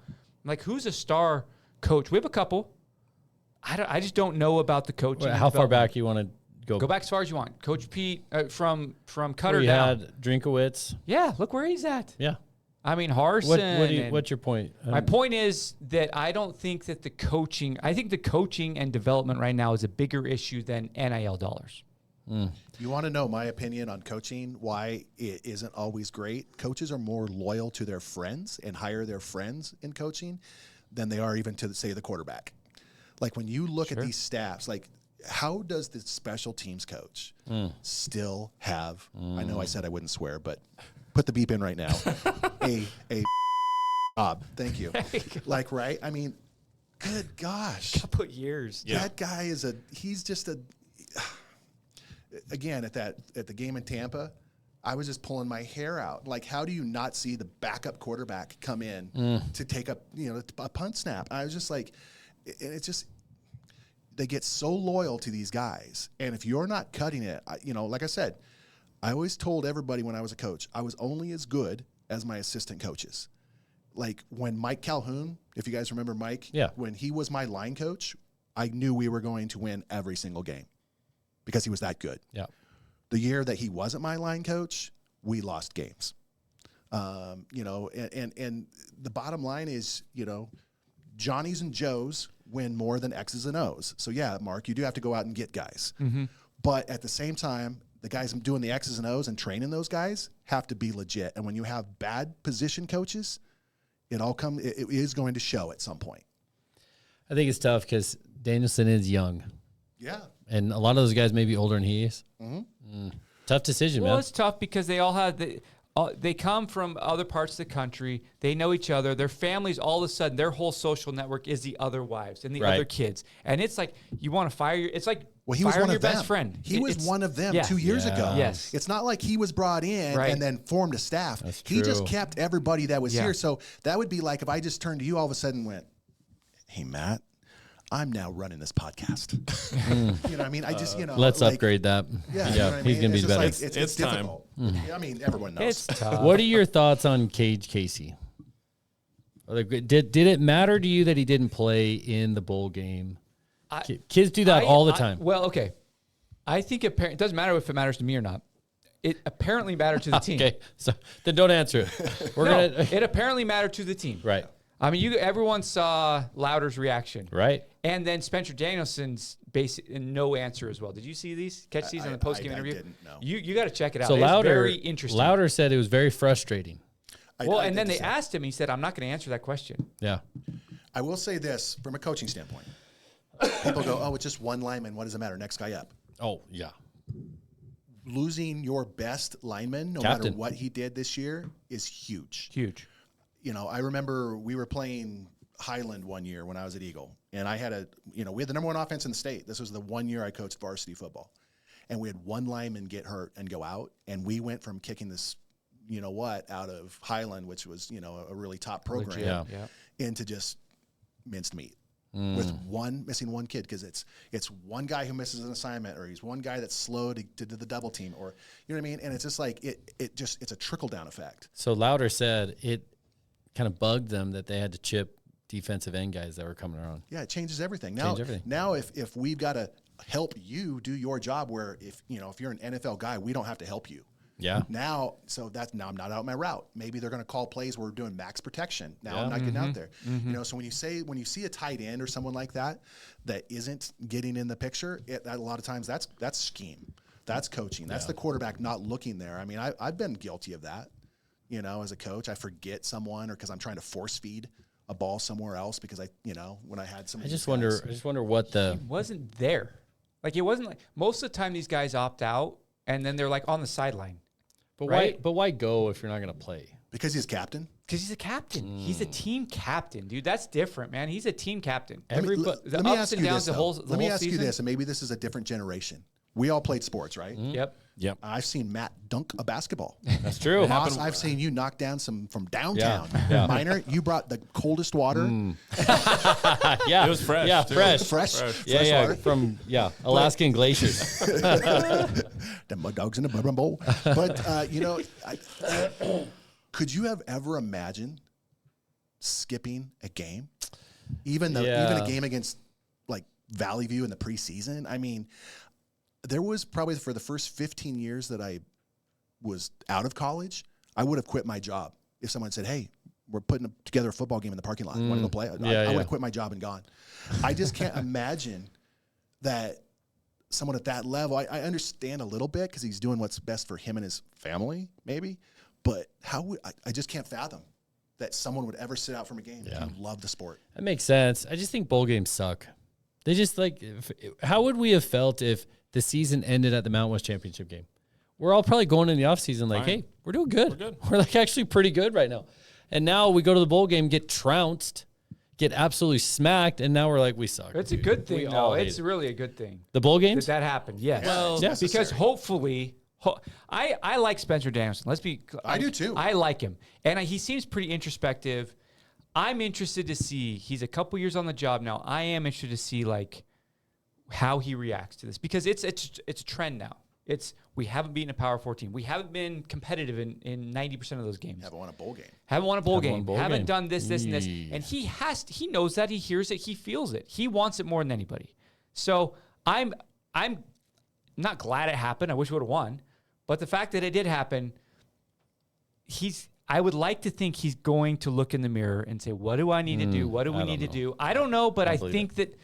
Like, who's a star coach? We have a couple. I just don't know about the coaching. Wait, and how far development. back you want to go? Go back as far as you want. Coach Pete from Cutter Where you down. had Drinkowitz. Yeah, look where he's at. Yeah. I mean, Harsin. What's your point? My point is that I don't think that I think the coaching and development right now is a bigger issue than NIL dollars. You want to know my opinion on coaching, why it isn't always great? Coaches are more loyal to their friends and hire their friends in coaching than they are even to, say, the quarterback. Like, when you look at these staffs, like, how does the special teams coach still have, I know I said I wouldn't swear, but put the beep in right now, a job. Thank you. Like, right? I mean, good gosh. Couple years. That guy he's just again, at the game in Tampa, I was just pulling my hair out. Like, how do you not see the backup quarterback come in to take a punt snap? I was just like, and it's just, they get so loyal to these guys. And if you're not cutting it, like I said, I always told everybody when I was a coach, I was only as good as my assistant coaches. Like, when Mike Calhoun, if you guys remember Mike, when he was my line coach, I knew we were going to win every single game because he was that good. Yeah. The year that he wasn't my line coach, we lost games. And the bottom line is, Johnny's and Joe's win more than X's and O's. So yeah, Mark, you do have to go out and get guys. But at the same time, the guys doing the X's and O's and training those guys have to be legit. And when you have bad position coaches, it is going to show at some point. I think it's tough because Danielson is young. Yeah. And a lot of those guys may be older than he is. Tough decision, Well, man. it's tough because they all have they come from other parts of the country. They know each other. Their families, all of a sudden, their whole social network is the other wives and the other kids. And it's like, you want to fire it's like Well, he was one your of them. best friend. He was one of them 2 years ago. Yes. It's not like he was brought in and then formed a staff. That's He just true. kept everybody that was here. So that would be like if I just turned to you all of a sudden and went, hey, Matt, I'm now running this podcast. You know what I mean? I just, Let's upgrade that. Yeah, you know what I he's mean? going to be It's just better. like, it's time. difficult. I mean, everyone knows. It's tough. What are your thoughts on Cage Casey? Did it matter to you that he didn't play in the bowl game? Kids do that all the time. Well, okay. I think it doesn't matter if it matters to me or not. It apparently mattered to the team. Okay, so then don't answer it. We're No, gonna it apparently mattered to the team. right, I mean, everyone saw Louder's reaction. right. And then Spencer Danielson's basic no answer as well. Did you see these? Catch these in the post game interview? I didn't, no. You got to check it out. So It's Louder, very interesting. Louder said it was very frustrating. Well, and then did they the same. asked him. He said, "I'm not going to answer that question." Yeah, I will say this from a coaching standpoint. People go, "Oh, it's just one lineman. What does it matter? Next guy up." oh yeah, Losing your best lineman, no Captain. matter what he did this year, is huge. Huge. You know, I remember we were playing Highland one year when I was at Eagle, and I had we had the #1 offense in the state. This was the one year I coached varsity football, and we had one lineman get hurt and go out, and we went from kicking this, out of Highland, which was a really top program, Legit. Yeah. into just minced meat. With missing one kid, because it's one guy who misses an assignment, or he's one guy that's slow to do the double team, or you know what I mean. And it's just like it's a trickle down effect. So Louder said it kind of bugged them that they had to chip defensive end guys that were coming around. Yeah, it changes everything. Everything. Now if we've got to help you do your job, where if you're an NFL guy, we don't have to help you. Yeah. Now I'm not out my route. Maybe they're going to call plays where we're doing max protection. Now I'm not getting out there. So when you see a tight end or someone like that isn't getting in the picture, a lot of times that's scheme, that's coaching, that's the quarterback not looking there. I mean, I've been guilty of that. As a coach, I forget someone, or because I'm trying to force feed a ball somewhere else because when I had some. I just wonder what the He wasn't there. Like, it wasn't like most of the time these guys opt out and then they're like on the sideline. Right? why go if you're not going to play? Because he's captain. Because he's a captain. He's a team captain, dude. That's different, man. He's a team captain. Let me the ask ups and you downs, this, the whole though. the Let me whole ask you season. this, and maybe this is a different generation. We all played sports, right? Yep. Yep, I've seen Matt dunk a basketball. that's true. Ross, I've seen you knock down some from downtown. Yeah. Minor, you brought the coldest water. Yeah, It was fresh, Yeah, too. fresh. Fresh Yeah, water. from Alaskan glaciers. The mud dogs in the bourbon bowl. But could you have ever imagined skipping a game, even a game against like Valley View in the preseason? I mean, there was probably for the first 15 years that I was out of college, I would have quit my job if someone said, "Hey, we're putting together a football game in the parking lot. Want to go play?" I would have quit my job and gone. I just can't imagine that someone at that level. I understand a little bit because he's doing what's best for him and his family, maybe. But I just can't fathom that someone would ever sit out from a game if you love the sport. That makes sense. I just think bowl games suck. They just how would we have felt if the season ended at the Mountain West Championship game? We're all probably going in the offseason like, hey, we're doing good. We're good. We're like actually pretty good right now. And now we go to the bowl game, get trounced, get absolutely smacked, and now we're like, we suck. It's a good thing, We though. all hate It's it. really a good thing The bowl games? that happened. Yes. Well, Yeah. Because hopefully, I like Spencer Danielson. I do too. I like him. And he seems pretty introspective. I'm interested to see, he's a couple years on the job now. I am interested to see like how he reacts to this, because it's a trend now. We haven't beaten a Power 4 team. We haven't been competitive in 90% of those games. Haven't won a bowl game. Haven't won a bowl game. bowl Haven't game. done this, and this. Yeah. And he knows that. He hears it. He feels it. He wants it more than anybody. So I'm not glad it happened. I wish we would have won. But the fact that it did happen, I would like to think he's going to look in the mirror and say, what do I need to do? What do we need to do? I don't know, but I think that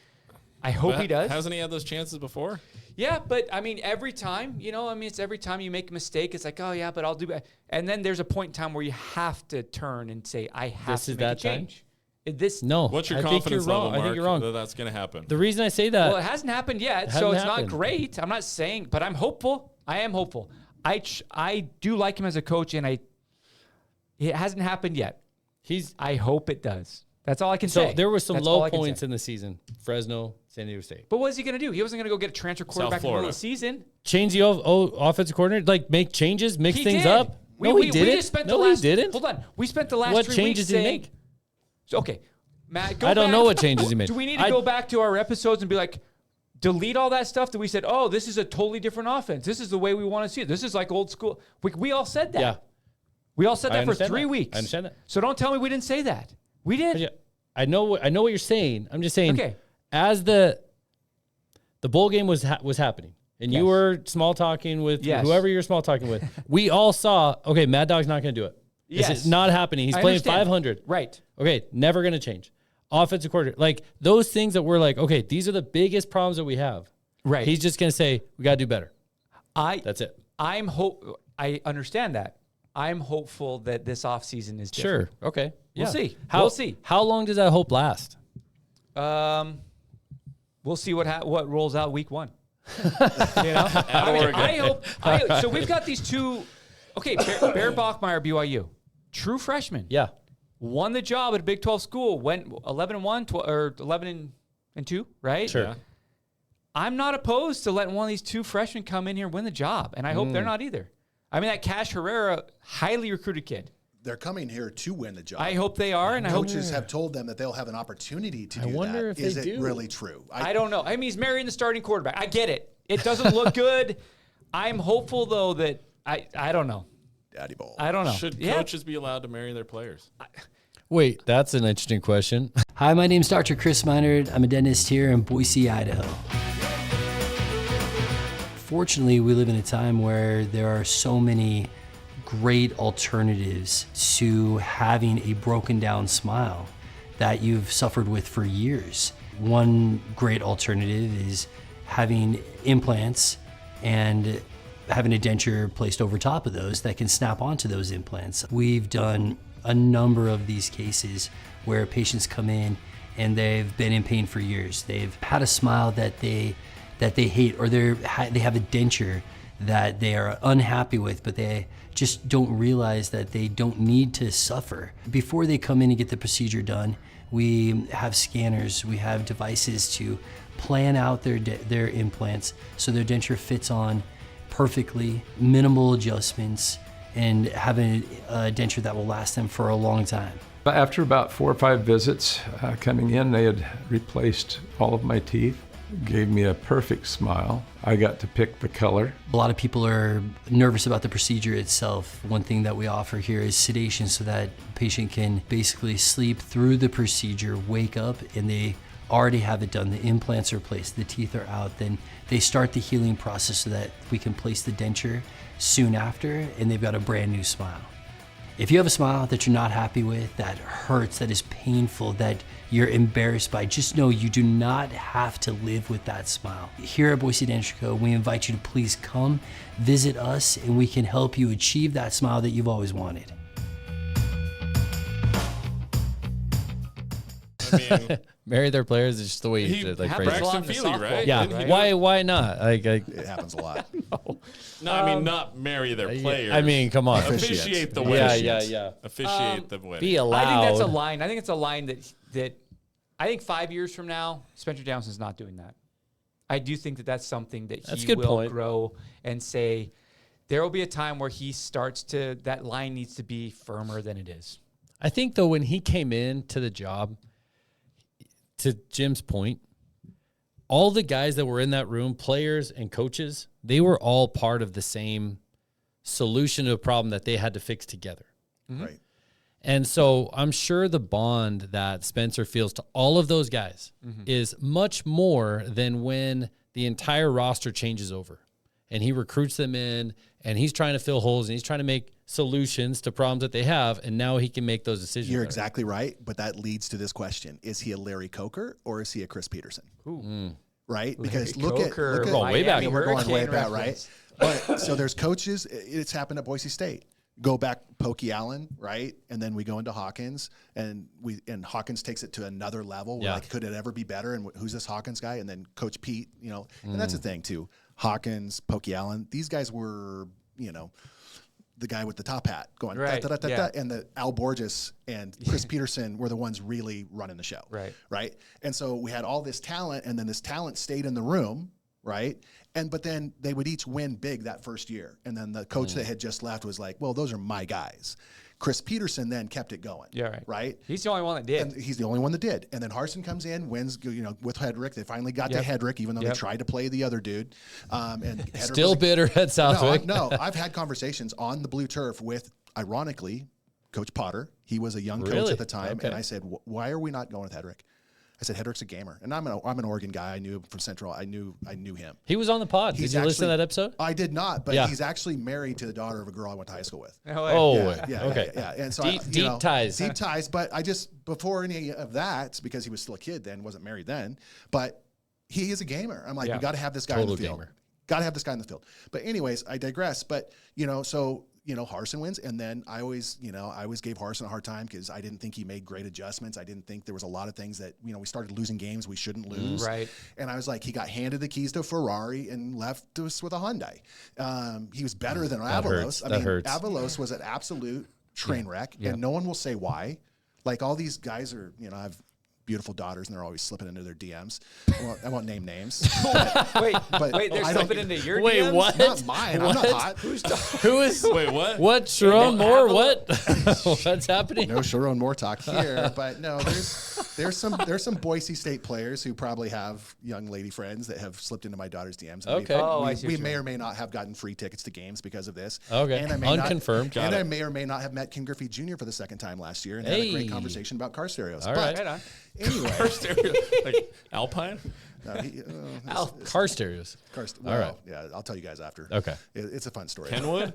I hope he does. Hasn't he had those chances before? Yeah, but I mean, every time, it's every time you make a mistake, it's like, oh yeah, but I'll do it. And then there's a point in time where you have to turn and say, I have This to is make a that time? change. This No. What's your I think confidence you're level, wrong. Mark, I think you're wrong. that that's going to happen? The reason I say that, Well, it hasn't happened yet, so hasn't it's happened. not great. I'm not saying, but I'm hopeful. I am hopeful. I do like him as a coach, and it hasn't happened yet. I hope it does. That's all I can say. so there were some That's all low I can points say. in the season. Fresno, San Diego State. But what was he going to do? He wasn't going to go get a transfer quarterback in the middle of the season. Change the offensive coordinator, like make changes, mix He things did. up. We didn't. just spent no, the last, he didn't. Hold on. We spent the last What 3 changes weeks did he saying, make? So, okay, Matt, go I don't back. know what changes he made. Do we need to go back to our episodes and be like, delete all that stuff that we said, oh, this is a totally different offense. This is the way we want to see it. This is like old school. We all said that. Yeah. We all said I that for understand 3 that. weeks. I understand that. So don't tell me we didn't say that. We did. Yeah, I know what you're saying. I'm just saying. Okay. As the bowl game was happening, and you were small talking with Yes. whoever you're small talking with, we all saw, okay, Mad Dog's not going to do it. This is not happening. He's playing understand. 500. Right. Okay, never going to change. Offensive coordinator, like those things that we're like, okay, these are the biggest problems that we have. Right. He's just going to say, we got to do better. That's it. I understand that. I'm hopeful that this offseason is different. Sure. Okay. We'll Yeah. see. We'll see. How long does that hope last? We'll see what rolls out week 1. You know? I hope. So we've got these two. Okay, Bear Bachmeier, BYU, true freshman. Yeah. Won the job at a Big 12 school. Went 11-1 or 11-2, right? Sure. Yeah. I'm not opposed to letting one of these two freshmen come in here and win the job, and I hope they're not either. I mean, that Cash Herrera, highly recruited kid. They're coming here to win the job. I hope they are, and I hope Coaches have told them that they'll have an opportunity to do that. wonder if Is they it do. really true? I don't know. I mean, he's marrying the starting quarterback. I get it. It doesn't look good. I'm hopeful, though, that I don't know. Daddy Bowl. I don't know. Should coaches be allowed to marry their players? Wait, that's an interesting question. Hi, my name's Dr. Chris Meinert. I'm a dentist here in Boise, Idaho. Fortunately, we live in a time where there are so many great alternatives to having a broken down smile that you've suffered with for years. One great alternative is having implants and having a denture placed over top of those that can snap onto those implants. We've done a number of these cases where patients come in and they've been in pain for years. They've had a smile that they hate, or they have a denture that they are unhappy with, but they just don't realize that they don't need to suffer. Before they come in and get the procedure done, we have scanners, we have devices to plan out their implants so their denture fits on perfectly, minimal adjustments, and have a denture that will last them for a long time. After about 4 or 5 visits coming in, they had replaced all of my teeth, gave me a perfect smile. I got to pick the color. A lot of people are nervous about the procedure itself. One thing that we offer here is sedation so that the patient can basically sleep through the procedure, wake up, and they already have it done. The implants are placed, the teeth are out. Then they start the healing process so that we can place the denture soon after, and they've got a brand new smile. If you have a smile that you're not happy with, that hurts, that is painful, that you're embarrassed by, just know you do not have to live with that smile. Here at Boise Dentistry Co, we invite you to please come visit us, and we can help you achieve that smile that you've always wanted. I mean, Marry their players is just the way he you like happens phrase a it. lot Braxton in the Feely, softball right? Yeah, Didn't he do why not? It happens a lot. No, I mean not marry their players. I mean, come on. officiate the Yeah, wedding. yeah. Officiate the wedding. Be allowed. I think that's a line. I think it's a line that I think 5 years from now, Spencer Danielson's not doing that. I do think that that's something that That's a he good will point. grow and say, there will be a time where he starts to, that line needs to be firmer than it is. I think, though, when he came in to the job, to Jim's point, all the guys that were in that room, players and coaches, they were all part of the same solution to a problem that they had to fix together. Right. And so I'm sure the bond that Spencer feels to all of those guys is much more than when the entire roster changes over and he recruits them in and he's trying to fill holes and he's trying to make solutions to problems that they have. And now he can make those decisions. You're better. exactly right, but that leads to this question. Is he a Larry Coker or is he a Chris Peterson? Right? Because look at We're going way back. we're going way Hurricane back, right? reference. But so there's coaches. It's happened at Boise State. Go back, Pokey Allen, right? And then we go into Hawkins, and Hawkins takes it to another level. We're Yeah. like, could it ever be better? And who's this Hawkins guy? And then Coach Pete, and that's the thing too. Hawkins, Pokey Allen, these guys were, the guy with the top hat going Right, da, da, da, da, yeah. da, and the Al Borges and Chris Peterson were the ones really running the show. Right. And so we had all this talent, and then this talent stayed in the room, right? But then they would each win big that first year. And then the coach that had just left was like, well, those are my guys. Chris Peterson then kept it going. Yeah, Right. He's the only one that did. And he's the only one that did. And then Harsin comes in, wins, with Hedrick. They finally got to Hedrick, even though they tried to play the other dude. And Hedrick Still was bitter at Southwick. No, I've had conversations on the blue turf with, ironically, Coach Potter. He was a young coach Really? at the time. Okay. And I said, why are we not going with Hedrick? I said, Hedrick's a gamer, and I'm an Oregon guy. I knew him from Central. I knew him. He was on the pod. Did you listen to that episode? I did not, but Yeah. he's actually married to the daughter of a girl I went to high school with. Okay. Yeah. And so Deep ties. Deep ties. But I just, before any of that, because he was still a kid then, wasn't married then, but he is a gamer. I'm like, we got to have this guy in the field. Got to have this guy in the field. But anyways, I digress. But, so, Harsin wins. And then I always gave Harsin a hard time because I didn't think he made great adjustments. I didn't think there was a lot of things that, we started losing games we shouldn't lose. Right. And I was like, he got handed the keys to a Ferrari and left us with a Hyundai. He was better than Avalos. That hurts. Avalos was an absolute train wreck, and no one will say why. Like, all these guys are, have beautiful daughters, and they're always slipping into their DMs. I won't name names. Wait, they're slipping into your DMs? Wait, what? Not mine. I'm not hot. Who is? Wait, what? What? Sharon Moore? What? What's happening? No Sharon Moore talk here, but no, there's some Boise State players who probably have young lady friends that have slipped into my daughter's DMs. And Okay. we may or may not have gotten free tickets to games because of this. Okay. And I may Unconfirmed. I may or may not have met Ken Griffey Jr. for the second time last year and had a great conversation about car stereos. All right. Right on. Anyway, Like Alpine? Car stereos. All right. Yeah, I'll tell you guys after. Okay. It's a fun story. Kenwood?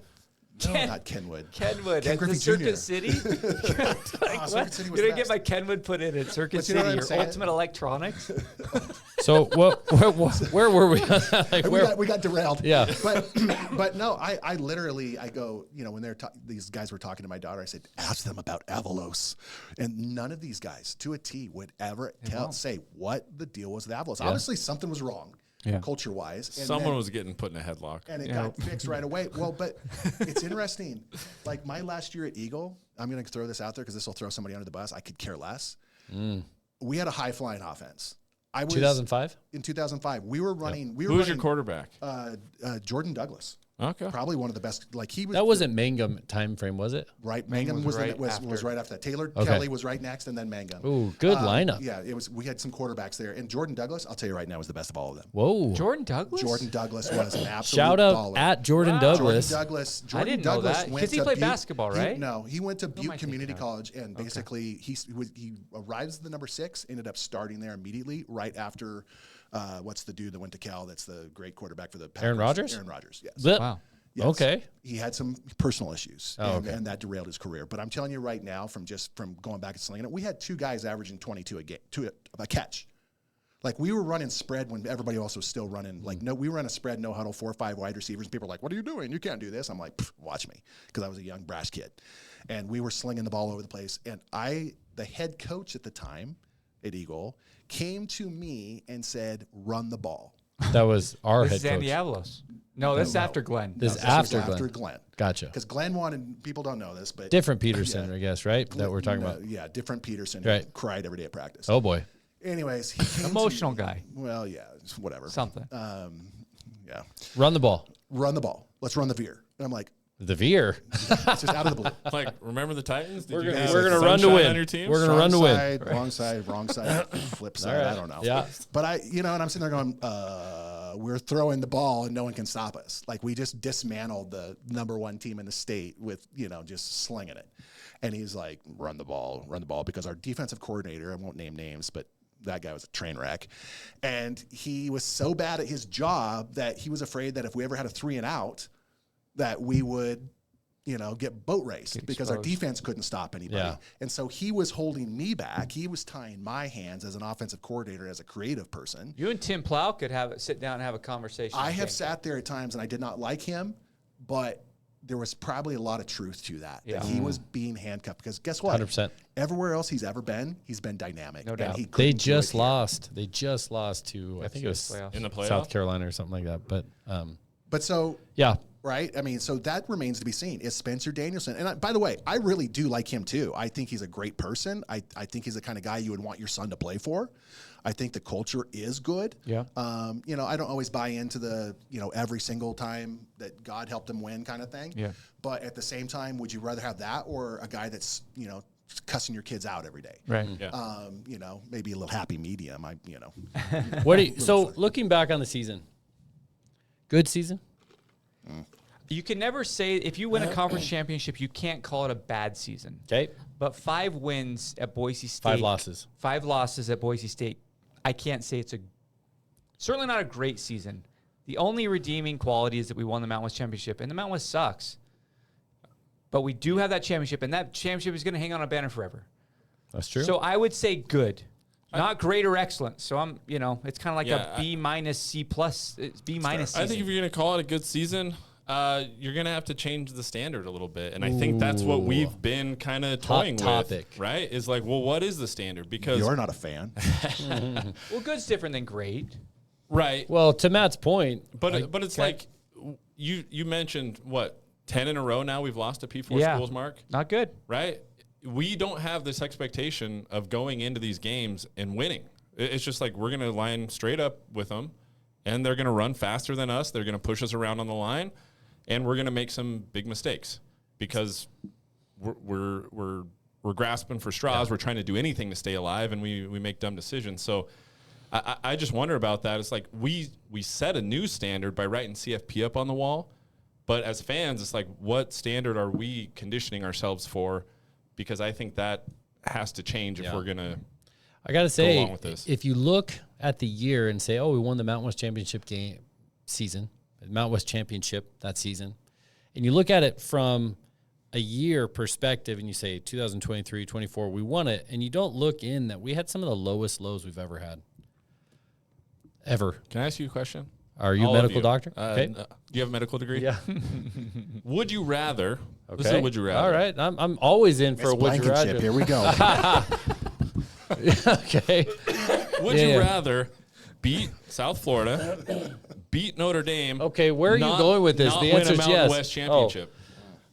No, not Kenwood. Kenwood Ken at the Griffey Circuit Jr. City. Circuit City was You're the gonna get best. my Kenwood put in at Circuit But you know City, what I'm your saying? ultimate electronics. So where were we? Like, We got derailed. Yeah. But no, I literally, I go, when these guys were talking to my daughter, I said, ask them about Avalos. And none of these guys, to a T, would ever say what the deal was with Avalos. Obviously, something was wrong. Yeah. Culture-wise. And Someone then- was getting put in a headlock. and it got fixed right away. Well, but it's interesting. Like, my last year at Eagle, I'm going to throw this out there because this will throw somebody under the bus. I could care less. We had a high-flying offense. I was 2005? In 2005, we were running. Who was your quarterback? Jordan Douglas. Okay. Probably one of the best. Like, he was. That wasn't Mangum time frame, was it? Right, Mangum was right after that. Taylor Kelly was right next, and then Mangum. Ooh, good lineup. Yeah, it was. We had some quarterbacks there, and Jordan Douglas, I'll tell you right now, was the best of all of them. Whoa. Jordan Douglas? Jordan Douglas was an absolute Shout out baller. at Jordan Douglas. Jordan Douglas. I didn't know Douglas that, went 'cause he to played Butte- basketball, right? He went to Butte I think Community so. College, and basically he arrives at the number 6, ended up starting there immediately right after. What's the dude that went to Cal? That's the great quarterback for the Packers? Aaron Rodgers? Aaron Rodgers. Yes. Blip. Wow. Yes. Okay. He had some personal issues, and that derailed his career. But I'm telling you right now, from going back and slinging it, we had 2 guys averaging 22 a game, a catch. Like, we were running spread when everybody else was still running. Like, we ran a spread, no huddle, 4 or 5 wide receivers. And people were like, "What are you doing? You can't do this." I'm like, "Watch me," because I was a young brash kid, and we were slinging the ball over the place. And the head coach at the time at Eagle, came to me and said, "Run the ball." That was our This head is Andy coach. Avalos. No, this is after Glenn. This is was after Glenn. Glenn. Gotcha. Because Glenn wanted, people don't know this, but Different Peterson, I guess, right? That we're talking about. Yeah, different Peterson. Right. Who cried every day at practice. Oh boy. Anyways, he came to Emotional me. guy. Well, yeah, it's whatever. Something. Yeah, Run the ball. run the ball. Let's run the veer. And I'm like, The veer. it's just out of the blue. Like, remember the Titans? Did We're you gonna- guys we're have gonna run to sunshine win. On your team? We're gonna run to Strong win. side, wrong side, flip side. I don't know. Yeah. But and I'm sitting there going, we're throwing the ball and no one can stop us. Like, we just dismantled the number 1 team in the state with, just slinging it. And he's like, run the ball, because our defensive coordinator, I won't name names, but that guy was a train wreck. And he was so bad at his job that he was afraid that if we ever had a 3 and out, that we would, get boat raced because our defense couldn't stop anybody. Yeah. And so he was holding me back. He was tying my hands as an offensive coordinator, as a creative person. You and Tim Plow could sit down and have a conversation. I think. have sat there at times and I did not like him, but there was probably a lot of truth to that. Yeah. That he was being handcuffed because guess what? 100%. Everywhere else he's ever been, he's been dynamic. No And doubt. he They couldn't do just it here. lost. They just lost to, I think it was playoffs. In the playoffs? South Carolina or something like that. But But so yeah. right? I mean, so that remains to be seen. Is Spencer Danielson. And by the way, I really do like him too. I think he's a great person. I think he's the kind of guy you would want your son to play for. I think the culture is good. Yeah. I don't always buy into the, every single time that God helped him win kind of thing. Yeah. But at the same time, would you rather have that or a guy that's, cussing your kids out every day? Right. Yeah. Maybe a little happy medium. What do you, so looking back on the season, good season? You can never say if you win a conference championship, you can't call it a bad season. Okay. But 5 wins at Boise State. 5 losses. 5 losses at Boise State. I can't say it's certainly not a great season. The only redeeming quality is that we won the Mountain West Championship, and the Mountain West sucks. But we do have that championship, and that championship is going to hang on a banner forever. That's true. So I would say good. Not great or excellent. So I'm, it's kind of like a B minus, C plus, B minus season. I think if you're going to call it a good season, you're going to have to change the standard a little bit. And I think that's what we've been kind of toying with, right? Is like, well, what is the standard? Because you're not a fan. Well, good's different than great. Right. Well, to Matt's point. But it's like, you mentioned, 10 in a row now we've lost to P4 schools, Mark? Not good. Right? We don't have this expectation of going into these games and winning. It's just like we're going to line straight up with them, and they're going to run faster than us. They're going to push us around on the line, and we're going to make some big mistakes because we're grasping for straws. Yeah. We're trying to do anything to stay alive, and we make dumb decisions. So I just wonder about that. It's like we set a new standard by writing CFP up on the wall, but as fans, it's like, what standard are we conditioning ourselves for? Because I think that has to change if we're going to I got to say, go along with this. If you look at the year and say, oh, we won the Mountain West Championship season, the Mountain West Championship that season, and you look at it from a year perspective and you say 2023, 24, we won it, and you don't look in that we had some of the lowest lows we've ever had. Ever. Can I ask you a question? Are you a medical doctor? Okay. Do you have a medical degree? Yeah. Would you rather? Okay. This is a would you rather. All right. I'm always in for a would you rather. Here we go. Okay. Would you rather beat South Florida, beat Notre Dame? Okay, where are you going with this? The answer is yes. Win a Mountain West championship.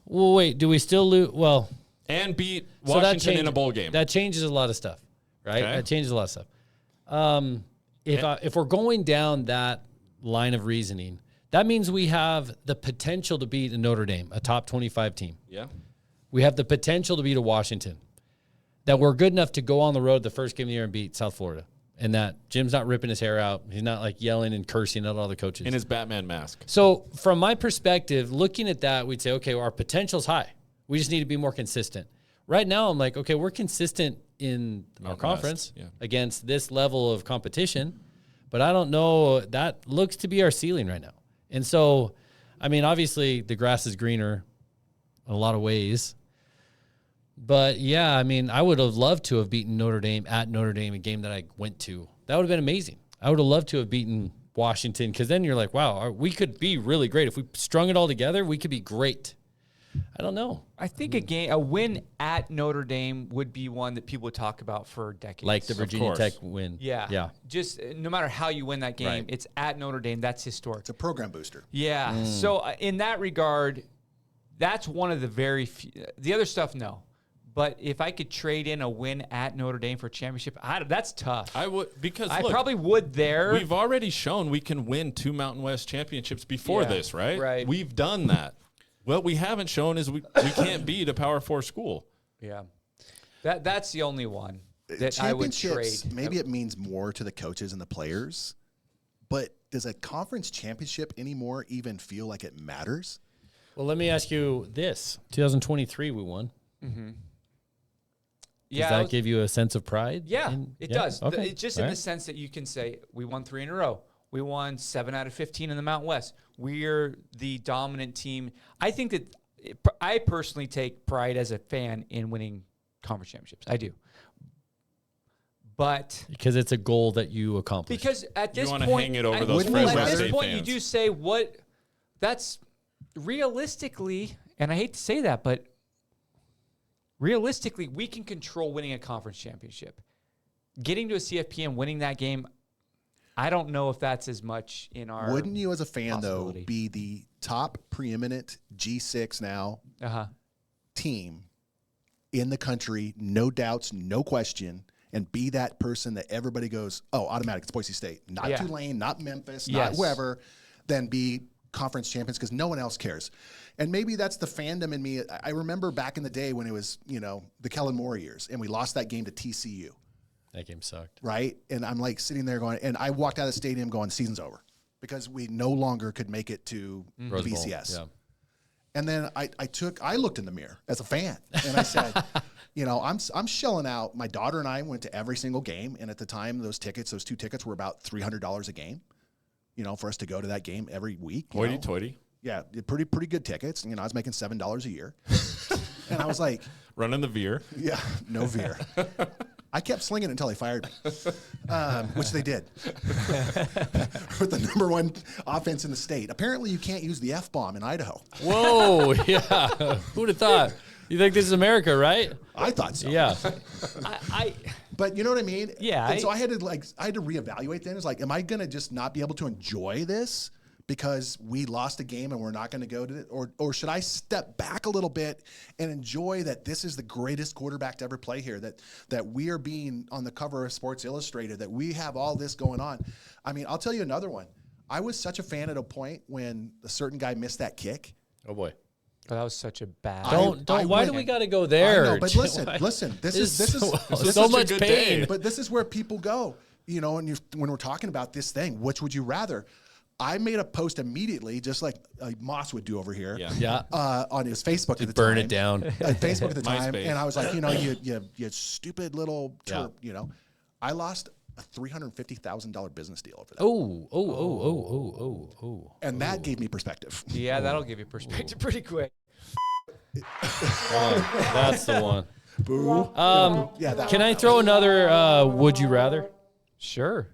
Well, wait. Do we still lose? Well, and beat Washington in a bowl game. That changes a lot of stuff, right? Okay. That changes a lot of stuff. If we're going down that line of reasoning, that means we have the potential to beat a Notre Dame, a top 25 team. Yeah. We have the potential to beat a Washington. That we're good enough to go on the road the first game of the year and beat South Florida. And that Jim's not ripping his hair out. He's not like yelling and cursing at all the coaches. In his Batman mask. So from my perspective, looking at that, we'd say, okay, well, our potential's high. We just need to be more consistent. Right now, I'm like, okay, we're consistent in our conference against this level of competition. But I don't know. That looks to be our ceiling right now. And so, I mean, obviously the grass is greener in a lot of ways. But, yeah, I mean, I would have loved to have beaten Notre Dame at Notre Dame, a game that I went to. That would have been amazing. I would have loved to have beaten Washington because then you're like, wow, we could be really great. If we strung it all together, we could be great. I don't know. I think a win at Notre Dame would be one that people would talk about for decades. Like the Virginia Tech win. Yeah. Yeah. Just no matter how you win that game, Right. It's at Notre Dame. That's historic. It's a program booster. Yeah. So in that regard, that's one of the very few. The other stuff, no. But if I could trade in a win at Notre Dame for a championship, that's tough. I would, because I look, probably would there. We've already shown we can win 2 Mountain West championships before this, right? Right. We've done that. What we haven't shown is we can't beat a Power 4 school. Yeah. That's the only one that I would trade. Maybe it means more to the coaches and the players, but does a conference championship anymore even feel like it matters? Well, let me ask you this. 2023 we won. Mm-hmm. Does that give you a sense of pride? Yeah, it does. Okay. It's just in the sense that you can say, we won 3 in a row. We won 7 out of 15 in the Mountain West. We're the dominant team. I think that I personally take pride as a fan in winning conference championships. I do. But because it's a goal that you accomplish. Because at this point, you want to hang it over those Fresno at this State point, fans. you do say that's realistically, and I hate to say that, but realistically, we can control winning a conference championship. Getting to a CFP and winning that game, I don't know if that's as much in our. Wouldn't you, as a fan, though, be the top preeminent G6 now team in the country, no doubts, no question, and be that person that everybody goes, oh, automatic, it's Boise State, not Tulane, not Memphis, not whoever, then be conference champions because no one else cares. And maybe that's the fandom in me. I remember back in the day when it was, the Kellen Moore years, and we lost that game to TCU. That game sucked. Right? And I'm like sitting there going, and I walked out of the stadium going, season's over because we no longer could make it to the BCS. And then I looked in the mirror as a fan, and I said, I'm shelling out. My daughter and I went to every single game, and at the time, those 2 tickets were about $300 a game, for us to go to that game every week. Hoity-toity. Yeah, pretty good tickets. I was making $7 a year, and I was like, running the veer. Yeah, no veer. I kept slinging it until they fired me, which they did. With the number 1 offense in the state. Apparently, you can't use the F-bomb in Idaho. Whoa, yeah. Who'd have thought? You think this is America, right? I thought so. Yeah. But you know what I mean? Yeah. And so I had to reevaluate then. It's like, am I going to just not be able to enjoy this because we lost a game and we're not going to go to it? Or should I step back a little bit and enjoy that this is the greatest quarterback to ever play here, that we are being on the cover of Sports Illustrated, that we have all this going on? I mean, I'll tell you another one. I was such a fan at a point when a certain guy missed that kick. Oh, boy. Oh, that was such a bad. Why do we got to go there? I know, but listen. This is so much pain. But this is where people go. When we're talking about this thing, which would you rather? I made a post immediately, just like Moss would do over here. Yeah. On his Facebook at the time. Burn it down. Facebook at the time, MySpace. and I was like, you stupid little chirp. I lost a $350,000 business deal over that. Oh. And that gave me perspective. Yeah, that'll give you perspective pretty quick. That's the one. Boo. Can I throw another would you rather? Sure.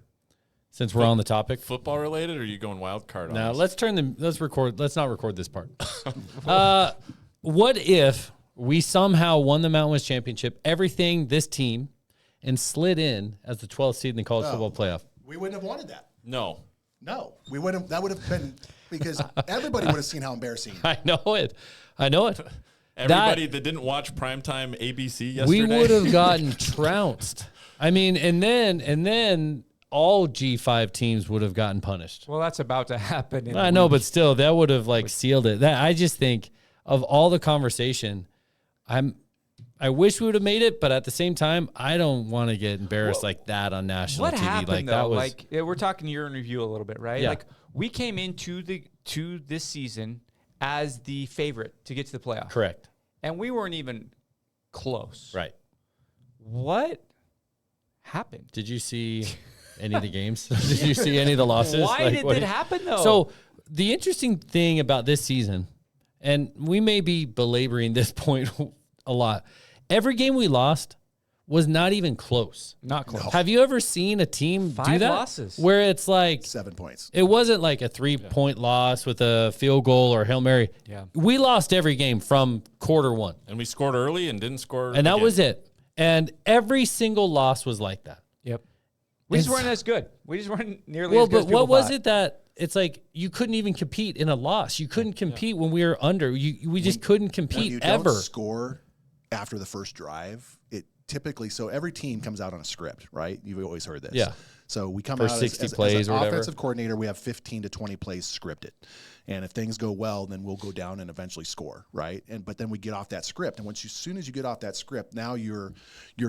Since we're on the topic. Football related, or are you going wild card on Now this? let's not record this part. What if we somehow won the Mountain West Championship, everything this team, and slid in as the 12th seed in the college football playoff? We wouldn't have wanted that. No. No, we wouldn't. That would have been because everybody would have seen how embarrassing. I know it. Everybody that didn't watch primetime ABC yesterday. We would have gotten trounced. I mean, and then all G5 teams would have gotten punished. Well, that's about to happen. In I know, but still, that would have sealed it. I just think of all the conversation, I wish we would have made it, but at the same time, I don't want to get embarrassed like that on national TV. What happened though? That was we're talking year in review a little bit, right? Yeah. Like we came into this season as the favorite to get to the playoff. correct. And we weren't even close. Right. What happened? Did you see any of the games? Did you see any of the losses? Why did it happen though? So the interesting thing about this season, and we may be belaboring this point a lot, every game we lost was not even close. Not close. Have you ever seen a team do 5 that? losses. Where it's like 7 points. it wasn't like a 3-point loss with a field goal or Hail Mary. Yeah. We lost every game from quarter 1. And we scored early and didn't score. And that again. was it. And every single loss was like that. Yep. We just weren't as good. We just weren't nearly Well, as good as but people what was thought. it that it's like you couldn't even compete in a loss? You couldn't compete when we were under. We just couldn't When compete you ever. don't score after the first drive, it typically, so every team comes out on a script, right? You've always heard this. Yeah. So we come First out 60 as plays an or whatever. offensive coordinator, we have 15 to 20 plays scripted. And if things go well, then we'll go down and eventually score, right? But then we get off that script. And as soon as you get off that script, now you're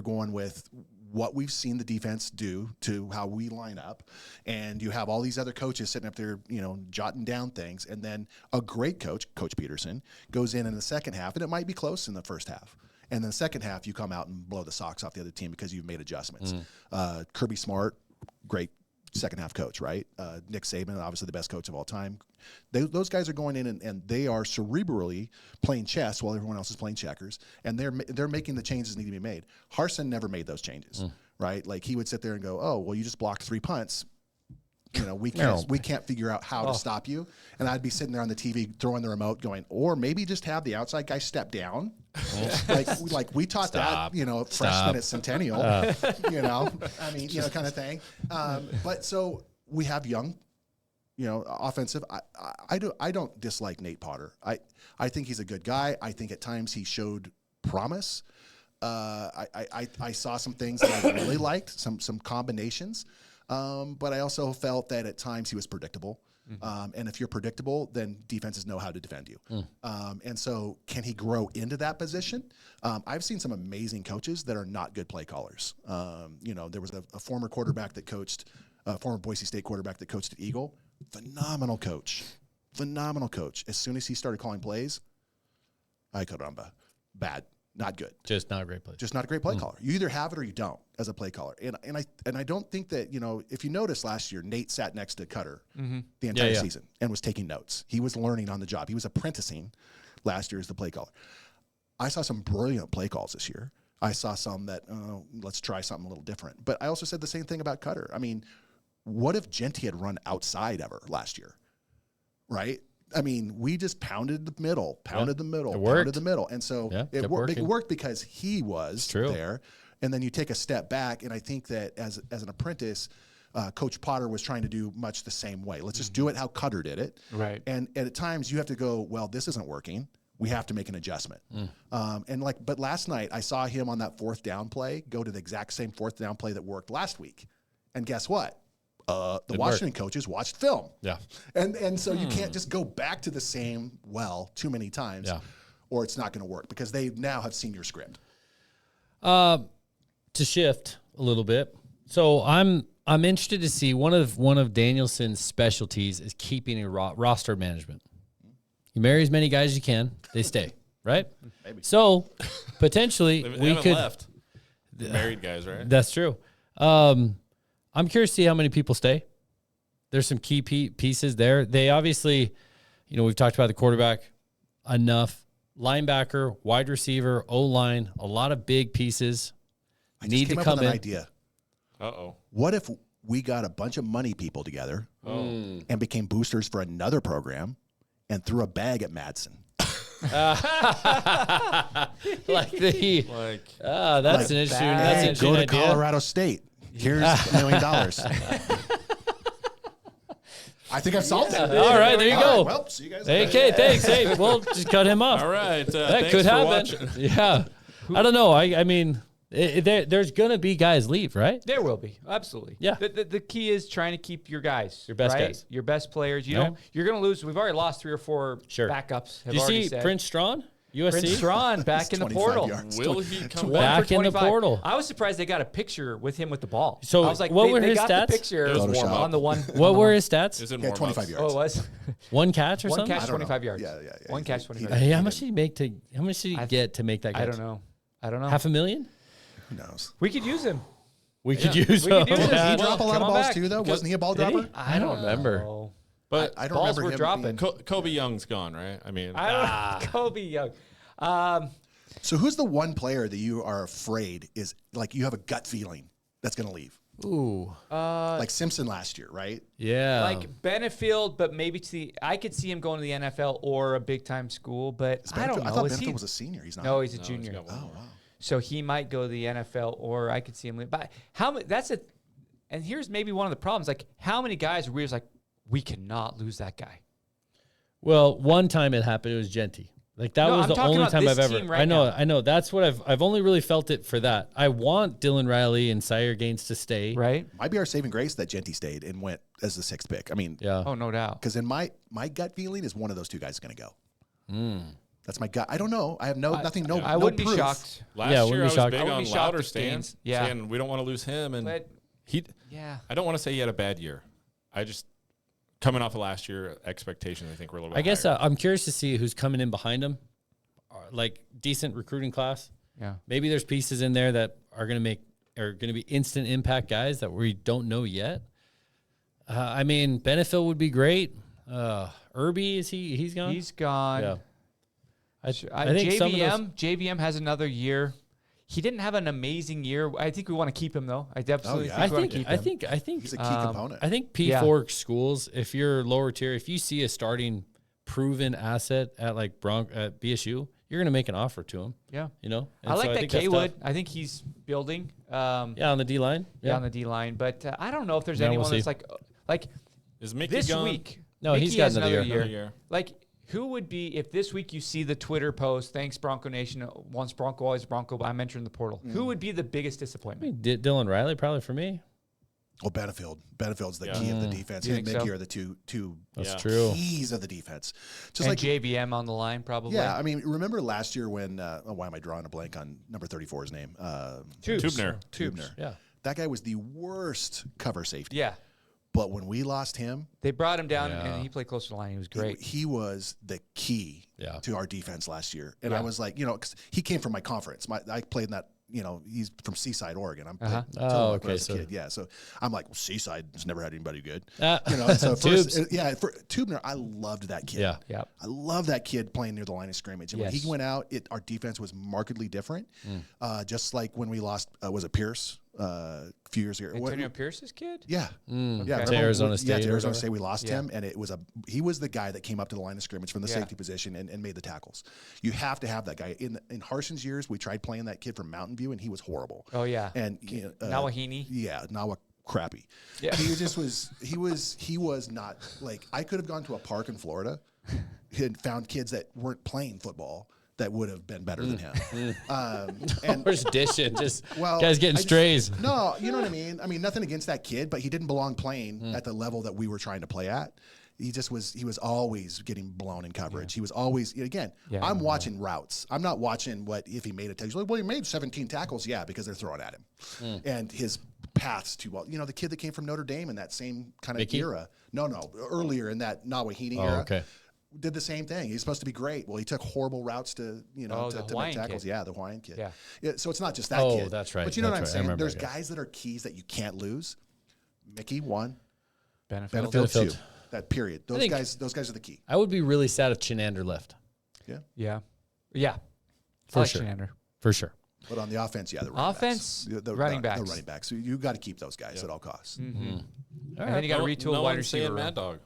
going with what we've seen the defense do to how we line up. And you have all these other coaches sitting up there, jotting down things. And then a great coach, Coach Peterson, goes in the second half, and it might be close in the first half. And then the second half, you come out and blow the socks off the other team because you've made adjustments. Kirby Smart, great second half coach, right? Nick Saban, obviously the best coach of all time. Those guys are going in and they are cerebrally playing chess while everyone else is playing checkers, and they're making the changes that need to be made. Harsin never made those changes, right? Like he would sit there and go, "Oh, well, you just blocked 3 punts. We can't figure out how to stop you." And I'd be sitting there on the TV throwing the remote, going, "Or maybe just have the outside guy step down." like we taught that, freshman at Centennial, I mean, kind of thing. But so we have young, offensive. I don't dislike Nate Potter. I think he's a good guy. I think at times he showed promise. I saw some things that I really liked, some combinations. But I also felt that at times he was predictable. And if you're predictable, then defenses know how to defend you. And so can he grow into that position? I've seen some amazing coaches that are not good play callers. There was a former quarterback that coached, former Boise State quarterback that coached at Eagle. Phenomenal coach. As soon as he started calling plays, Ay caramba. Bad. Not good. Just not a great play. Just not a great play caller. You either have it or you don't as a play caller. And I don't think that, if you notice last year, Nate sat next to Cutter the entire season and was taking notes. He was learning on the job. He was apprenticing last year as the play caller. I saw some brilliant play calls this year. I saw some that, let's try something a little different. But I also said the same thing about Cutter. I mean, what if Genty had run outside ever last year? Right? I mean, we just pounded the middle. And so it worked because he was there. And then you take a step back, and I think that as an apprentice, Coach Potter was trying to do much the same way. Let's just do it how Cutter did it. Right. And at times you have to go, well, this isn't working. We have to make an adjustment. But last night I saw him on that 4th down play go to the exact same 4th down play that worked last week. And guess what? The Washington coaches watched film. Yeah. And so you can't just go back to the same too many times or it's not going to work because they now have seen your script. To shift a little bit. So I'm interested to see one of Danielson's specialties is keeping a roster management. You marry as many guys as you can, they stay, right? Maybe. So potentially we could left. The married guys, right? That's true. I'm curious to see how many people stay. There's some key pieces there. They obviously, we've talked about the quarterback enough. Linebacker, wide receiver, O-line, a lot of big pieces need to come in. An idea. Uh-oh. What if we got a bunch of money people together and became boosters for another program and threw a bag at Madsen? That's an interesting Go to idea. Colorado State. Here's $1 million. I think I've solved it. All right, there you go. Right, well, see you guys. Okay, thanks. Hey, we'll just cut him off. All right. That thanks could for happen. watching. Yeah. I don't know. I mean, there's going to be guys leave, right? There will be. Absolutely. Yeah. The key is trying to keep your guys. Your best right? guys. Your best players. You're going to lose. We've already lost 3 or 4 backups. Did you see Prince Strawn? USC? Prince Strawn back in the portal. Will he come back in the portal? I was surprised they got a picture with him with the ball. So I was like, what were they his got stats? The picture Photoshop. on the one. What were his stats? Is it Yeah, 25 yards. Oh, it was? One catch or One something? catch, 25 yards. Yeah. One catch, 25 Hey, yards. how much did he make how much did he get to make that catch? I don't know. $500,000? Who knows? We could use him. We could use him. Did Did he Yeah. drop a lot of Come on balls back. too, though? Wasn't he a ball Did he? dropper? I don't remember. Oh. But I don't Balls remember were him dropping. being- Kobe Young's gone, right? I mean, I don't know. Kobe Young. So who's the one player that you are afraid is like you have a gut feeling that's going to leave? Ooh. Like Simpson last year, right? Yeah. Like Benefield, but maybe I could see him going to the NFL or a big time school, but I don't know. I thought Is Benefield he- was a senior. He's not. No, he's a no, junior. he's got one more. wow. So he might go to the NFL, or I could see him leave. But and here's maybe one of the problems. Like, how many guys were we just like, we cannot lose that guy? Well, one time it happened. It was Genty. Like that No, was I'm the talking only about time this I've ever. team right I know. now. I know. That's what I've only really felt it for that. I want Dylan Riley and Sire Gaines to stay. Right? Might be our saving grace that Genty stayed and went as the 6th pick. I mean, Yeah. Oh, no doubt. because in my gut feeling is one of those two guys is going to go. That's my gut. I don't know. I have nothing. No, I no wouldn't proof. be shocked. last Yeah, year wouldn't I be was shocked. big I wouldn't on be shocked louder if stands, Gaines- yeah. saying we don't want to lose him, and But I don't want to say he had a bad year. I just coming off of last year, expectations I think were a little bit. I guess higher. I'm curious to see who's coming in behind him. Like decent recruiting class. Yeah. Maybe there's pieces in there that are going to be instant impact guys that we don't know yet. I mean, Benefield would be great. Irby, he's gone? He's gone. Yeah. I think some of those, JVM has another year. He didn't have an amazing year. I think we want to keep him though. I definitely yeah. think we want to keep him. I think He's a key component. I think P4 schools, if you're lower tier, if you see a starting proven asset at like at BSU, you're going to make an offer to him. Yeah. You know? I And like so that think that's K-Wood. tough. I think he's building. Yeah, on the D line. On the D line, but I don't know if there's Yeah, anyone we'll that's like Is Mickey this gone? week. No, Mickey he's got has another Another year. Like, who would be, if this week you see the Twitter post, thanks Bronco Nation, once Bronco, always Bronco, I'm entering the portal. Who would be the biggest I disappointment? mean, Dylan Riley probably for me. Well, Benefield's the Yeah. key of the defense. You Him and think Mickey so? are the two That's Yeah. true. keys of the defense. Just And like JVM on the line, probably. yeah, I mean, remember last year when why am I drawing a blank on number 34's name? Tubes. Tubner. Tubner. Yeah. That guy was the worst cover safety. Yeah. But when we lost him, They brought him down, and he played close to the line. He was great. he was the key to our defense last year. And I was like, because he came from my conference. I played in that. He's from Seaside, Oregon. I'm okay, a kid. Yeah, so I'm like, well, Seaside's never had anybody good. Tubes. So for Tubner, I loved that kid. Yeah. I love that kid playing near the line of scrimmage. And when he went out, our defense was markedly different. Just like when we lost, was it Pierce? A few years ago. Antonio Pierce's kid? Yeah. To Arizona State. Yeah, to Arizona State. We lost him, and he was the guy that came up to the line of scrimmage from the safety position and made the tackles. You have to have that guy. In Harson's years, we tried playing that kid from Mountain View, and he was horrible. Oh, yeah. And Nawahini? Yeah, crappy. Yeah. He just was, he was not, like, I could have gone to a park in Florida and found kids that weren't playing football that would have been better than him. And we're just dishing, well, guys getting strays. No, you know what I mean? I mean, nothing against that kid, but he didn't belong playing at the level that we were trying to play at. He was always getting blown in coverage. He was always, again, I'm watching routes. I'm not watching if he made a tackle. Like, well, he made 17 tackles. Yeah, because they're throwing at him. And his paths too well. The kid that came from Notre Dame in that same kind of era. No, earlier in that Nawahini era. Okay. Did the same thing. He's supposed to be great. Well, he took horrible routes to make tackles. Kid. Yeah, the Hawaiian kid. Yeah. So it's not just that kid. Oh, that's right. But you know what I'm That's saying? right. I remember, There's guys that are keys that you can't lose. Mickey, one. Benefield. Two. That period. Those guys are the key. I would be really sad if Chinander left. Yeah. For sure. Chinander. For sure. But on the offense, the running backs. The running backs. So you got to keep those guys at all costs. And then you got to retool wide receiver. Mad Dog.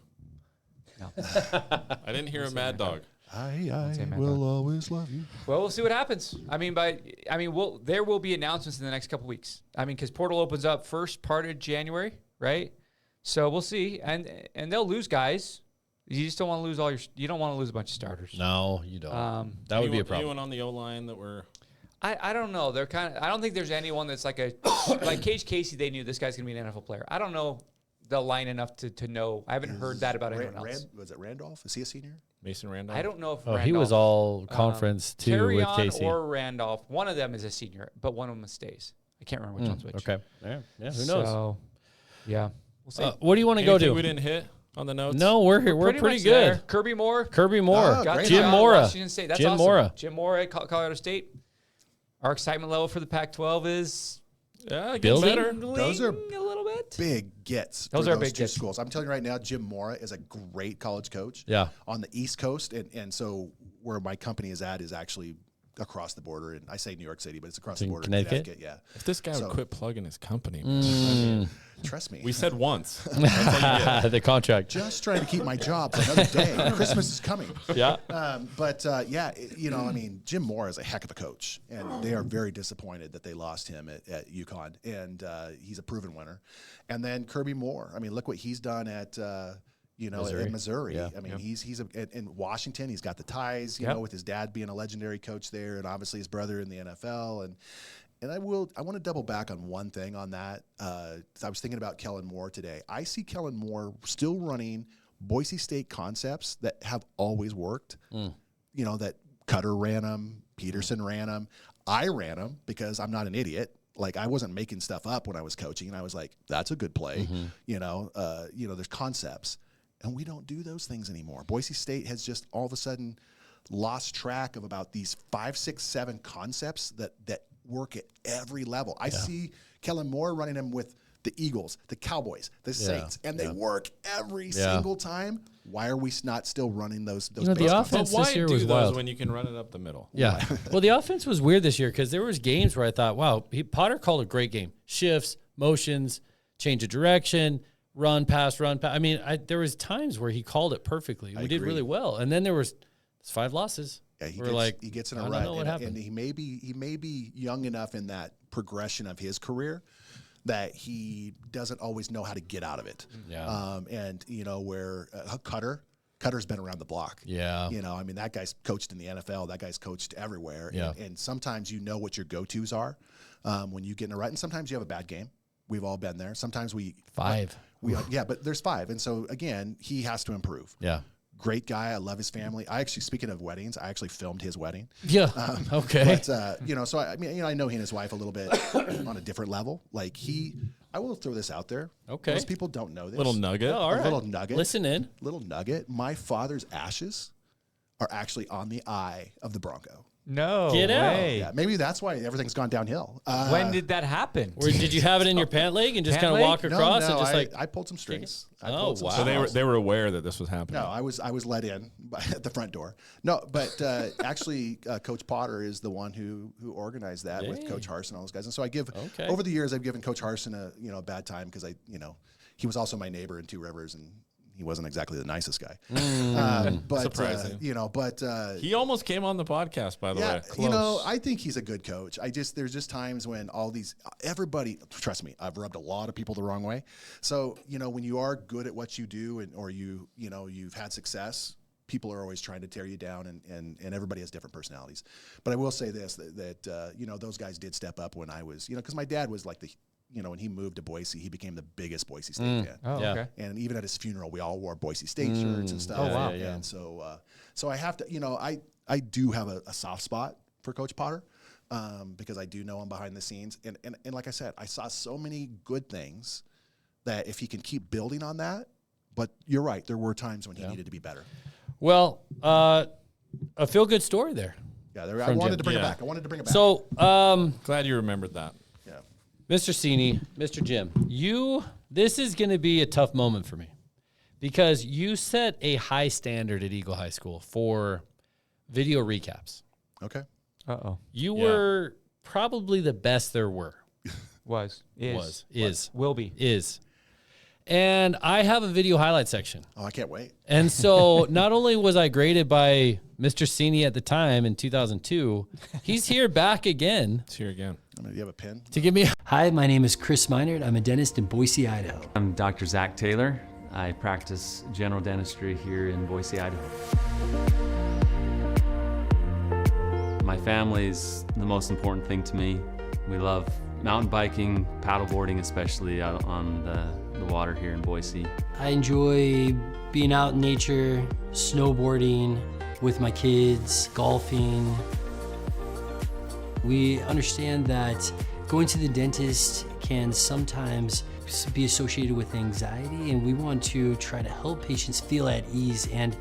No. I didn't hear a Mad Dog. I will always love you. Well, we'll see what happens. There will be announcements in the next couple weeks. Because portal opens up first part of January, right? So we'll see, and they'll lose guys. You just don't want to lose you don't want to lose a bunch of starters. No, you don't. That would be a problem. Anyone on the O-line that were... I don't know. They're I don't think there's anyone that's like Cage Casey. They knew this guy's gonna be an NFL player. I don't know the line enough to know. I haven't heard that about anyone else. Was it Randolph? Is he a senior? Mason Randolph? I don't know if he was all conference too with Casey. or Randolph. One of them is a senior, but one of them stays. I can't remember which one's which. Okay. Yeah. Who knows? So, yeah. We'll see. What do you want to go Anything to? we didn't hit on the notes? No, we're here. We're pretty good. There. Kirby Moore. Oh, Got great. Jim out of Mora. Washington State. That's Jim awesome. Mora. Jim Mora at Colorado State. Our excitement level for the Pac-12 is Building? better. Those are a little bit. Big gets. Those for are those big two gets. schools. I'm telling you right now, Jim Mora is a great college coach. Yeah. On the East Coast, and so where my company is at is actually across the border, and I say New York City, but it's across the in border. Connecticut? Yeah. If this guy So- would quit plugging his company. Trust me. We said once. That's all you get. The contract. Just trying to keep my job for another day. Christmas is coming. Yeah. Jim Moore is a heck of a coach, and they are very disappointed that they lost him at UConn, and he's a proven winner. And then Kirby Moore. I mean, look what he's done at Missouri. Yeah. I mean, he's in Washington. He's got the ties, with his dad being a legendary coach there, and obviously his brother in the NFL. And I want to double back on one thing on that. I was thinking about Kellen Moore today. I see Kellen Moore still running Boise State concepts that have always worked. That Cutter ran them, Peterson ran them. I ran them because I'm not an idiot. Like, I wasn't making stuff up when I was coaching, and I was like, that's a good play. There's concepts. And we don't do those things anymore. Boise State has just all of a sudden lost track of about these 5, 6, 7 concepts that work at every level. I see Kellen Moore running them with the Eagles, the Cowboys, the Saints, and they work every single time. Why are we not still running those the base offense concepts? But why this year do was those wild. when you can run it up the middle? Yeah. Well, the offense was weird this year because there was games where I thought, wow, Potter called a great game. Shifts, motions, change of direction, run, pass. I mean, there was times where he called it perfectly. We did really well. And then there was 5 losses. Yeah, he gets in a I rut, don't know what happened. and he may be young enough in that progression of his career that he doesn't always know how to get out of it. Yeah. Where Cutter's been around the block. Yeah. That guy's coached in the NFL. That guy's coached everywhere. Yeah. And sometimes you know what your go-tos are when you get in a rut, and sometimes you have a bad game. We've all been there. Sometimes 5. But there's 5, and so again, he has to improve. Yeah. Great guy. I love his family. Speaking of weddings, I actually filmed his wedding. Yeah. Okay. But, so I know he and his wife a little bit on a different level. Like, he I will throw this out there. Okay. Most people don't know this. Little nugget. Oh, all right. Little nugget. Listen in. Little nugget. My father's ashes are actually on the eye of the Bronco. No Get out. way. Yeah, maybe that's why everything's gone downhill. When did that happen? Or did you have it in your pant leg and just Pant kind of leg? walk across and just I pulled some strings. I Oh, pulled some wow. So strings. they were aware that this was happening. No, I was let in at the front door. No, but actually, Coach Potter is the one who organized that with Coach Harsin and all those guys. And so I give over the years, I've given Coach Harsin a bad time because he was also my neighbor in Two Rivers, and he wasn't exactly the nicest guy. But Surprising. He almost came on the podcast, by the way. Yeah, I think he's a good coach. There's just times when everybody, trust me, I've rubbed a lot of people the wrong way. So, when you are good at what you do or you've had success, people are always trying to tear you down and everybody has different personalities. But I will say this, that those guys did step up when I was, because my dad was like when he moved to Boise, he became the biggest Boise State fan. Oh, Yeah. okay. And even at his funeral, we all wore Boise State shirts and stuff. Oh, wow. Yeah. And so I have to, I do have a soft spot for Coach Potter because I do know him behind the scenes. And like I said, I saw so many good things that if he can keep building on that, but you're right, there were times when he needed to be better. Well, a feel-good story there. Yeah, I From wanted Jim. to bring it Yeah. back. I wanted to bring it back. So, Glad you remembered that. yeah. Mr. Seaney, Mr. Jim, this is going to be a tough moment for me because you set a high standard at Eagle High School for video recaps. Okay. Uh-oh. You were probably the best there were. Will be. Is. And I have a video highlight section. Oh, I can't wait. And so not only was I graded by Mr. Seaney at the time in 2002, he's here back again It's here again. Do you have a pen? to give me Hi, my name is Chris Meinert. I'm a dentist in Boise, Idaho. I'm Dr. Zach Taylor. I practice general dentistry here in Boise, Idaho. My family's the most important thing to me. We love mountain biking, paddleboarding, especially out on the water here in Boise. I enjoy being out in nature, snowboarding with my kids, golfing. We understand that going to the dentist can sometimes be associated with anxiety, and we want to try to help patients feel at ease. And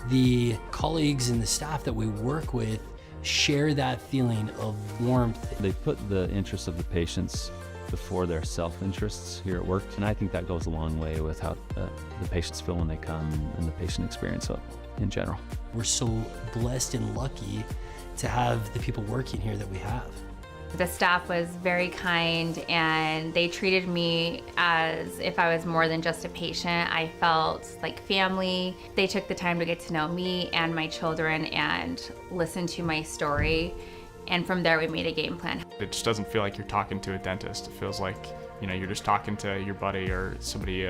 the colleagues and the staff that we work with share that feeling of warmth. They put the interests of the patients before their self-interests here at work, and I think that goes a long way with how the patients feel when they come and the patient experience in general. We're so blessed and lucky to have the people working here that we have. The staff was very kind and they treated me as if I was more than just a patient. I felt like family. They took the time to get to know me and my children and listen to my story. And from there, we made a game plan. It just doesn't feel like you're talking to a dentist. It feels like, you're just talking to your buddy or somebody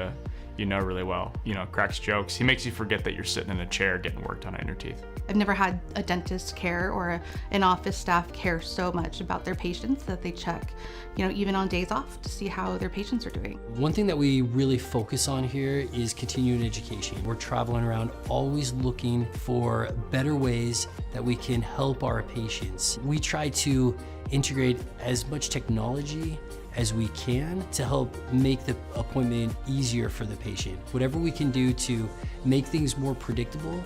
you know really well. Cracks jokes. He makes you forget that you're sitting in a chair getting worked on your teeth. I've never had a dentist care or an office staff care so much about their patients that they check, even on days off to see how their patients are doing. One thing that we really focus on here is continuing education. We're traveling around always looking for better ways that we can help our patients. We try to integrate as much technology as we can to help make the appointment easier for the patient. Whatever we can do to make things more predictable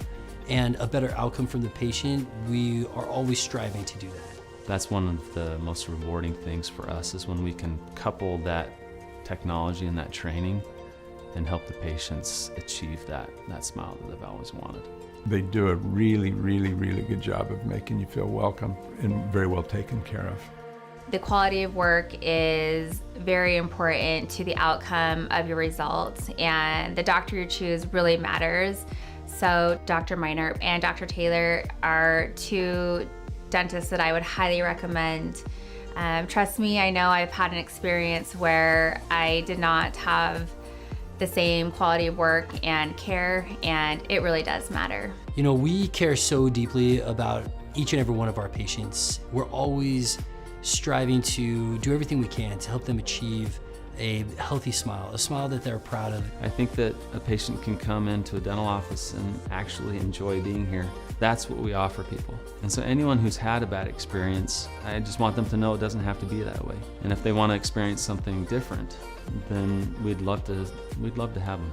and a better outcome from the patient, we are always striving to do that. That's one of the most rewarding things for us is when we can couple that technology and that training and help the patients achieve that smile that they've always wanted. They do a really, really, really good job of making you feel welcome and very well taken care of. The quality of work is very important to the outcome of your results, and the doctor you choose really matters. So Dr. Meinert and Dr. Taylor are two dentists that I would highly recommend. Trust me, I know I've had an experience where I did not have the same quality of work and care, and it really does matter. We care so deeply about each and every one of our patients. We're always striving to do everything we can to help them achieve a healthy smile, a smile that they're proud of. I think that a patient can come into a dental office and actually enjoy being here. That's what we offer people. And so anyone who's had a bad experience, I just want them to know it doesn't have to be that way. And if they want to experience something different, then we'd love to have them.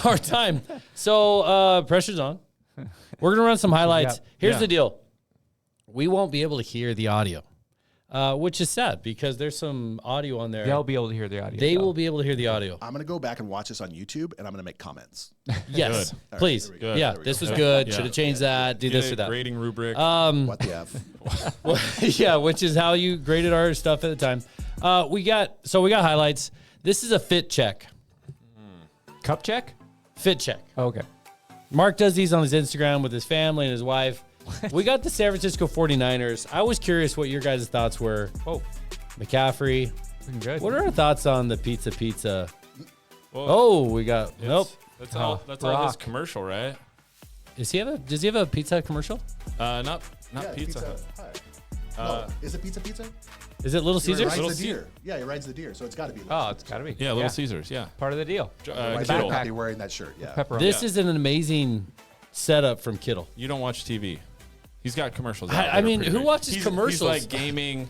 Our time. So pressure's on. We're going to run some highlights. Here's the deal. We won't be able to hear the audio, which is sad because there's some audio on there. They'll be able to hear the audio. They will be able to hear the audio. I'm going to go back and watch this on YouTube, and I'm going to make comments. Yes, Good. please. All right, Good. Yeah, this was good. Yeah. Should have changed that. Do this or that. Grading rubric. What the F? Well, yeah, which is how you graded our stuff at the time. We got highlights. This is a fit check. Cup check? Fit check. Okay. Mark does these on his Instagram with his family and his wife. We got the San Francisco 49ers. I was curious what your guys' thoughts were. Oh, McCaffrey. looking good. What are our thoughts on the pizza? Well, Oh, we got nope. That's all his Rock. commercial, right? Does he have a pizza commercial? Not Pizza Hut. No, is it Pizza? Is it Little He Caesars? rides Little the deer. Yeah, he rides the deer, so it's got to be. Oh, it's got to be. Yeah, Little Caesars. Yeah. Part of the deal. Right Kittle. back, be wearing that shirt. Yeah. Pepperoni. This is an amazing setup from Kittle. You don't watch TV. He's got commercials. out I that are mean, pretty who great. watches He's commercials? like gaming,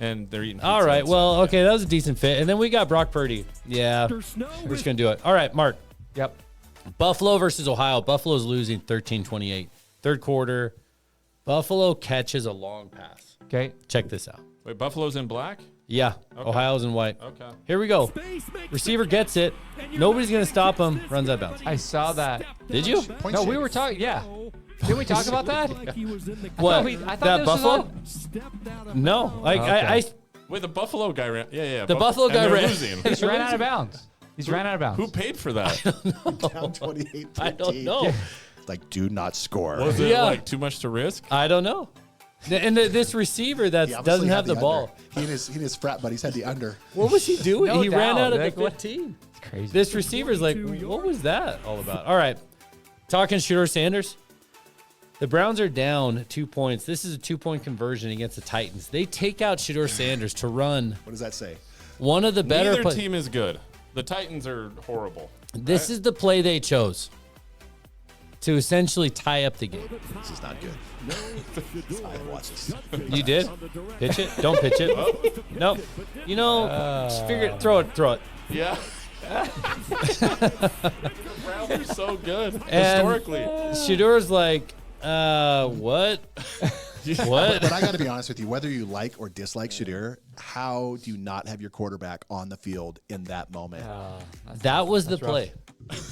and they're eating. All pizza right. and Well, stuff. okay, that was a decent fit. And then we got Brock Purdy. Yeah, we're just gonna do it. All right, Mark. Yep. Buffalo versus Ohio. Buffalo's losing 13-28. Third quarter, Buffalo catches a long pass. Okay. Check this out. Wait, Buffalo's in black. Yeah, Ohio's in white. Okay. Here we go. Receiver gets it. Nobody's going to stop him. Runs out of bounds. I saw that. Did you? Point No, shake. we were talking. Yeah. Didn't we talk about that? What? I thought that this was Buffalo? No. Okay. I Wait, the Buffalo guy ran. Yeah. The Buffalo guy and they're ran. losing. He's ran out of bounds. He's ran out of bounds. Who paid for that? Down 28. I don't know. Like, do not score. Was it Yeah. like too much to risk? I don't know. And this receiver that He obviously doesn't had have the ball. under. He and his frat buddies had the under. What was he doing? No He ran doubt. out of Like, the what? 15. It's crazy. This receiver's like, what was that all about? All right. Talking Shedeur Sanders. The Browns are down 2 points. This is a 2-point conversion against the Titans. They take out Shedeur Sanders to run What does that say? one of the better Neither play- team is good. The Titans are horrible. This is the play they chose to essentially tie up the game. This is not good. I watch this. You did? Pitch it? Don't pitch it. Nope. You know, just figure it. Throw it. Yeah. The Browns are so good And historically. Shedeur's like, what? What? But I got to be honest with you. Whether you like or dislike Shedeur, how do you not have your quarterback on the field in that moment? That was the play.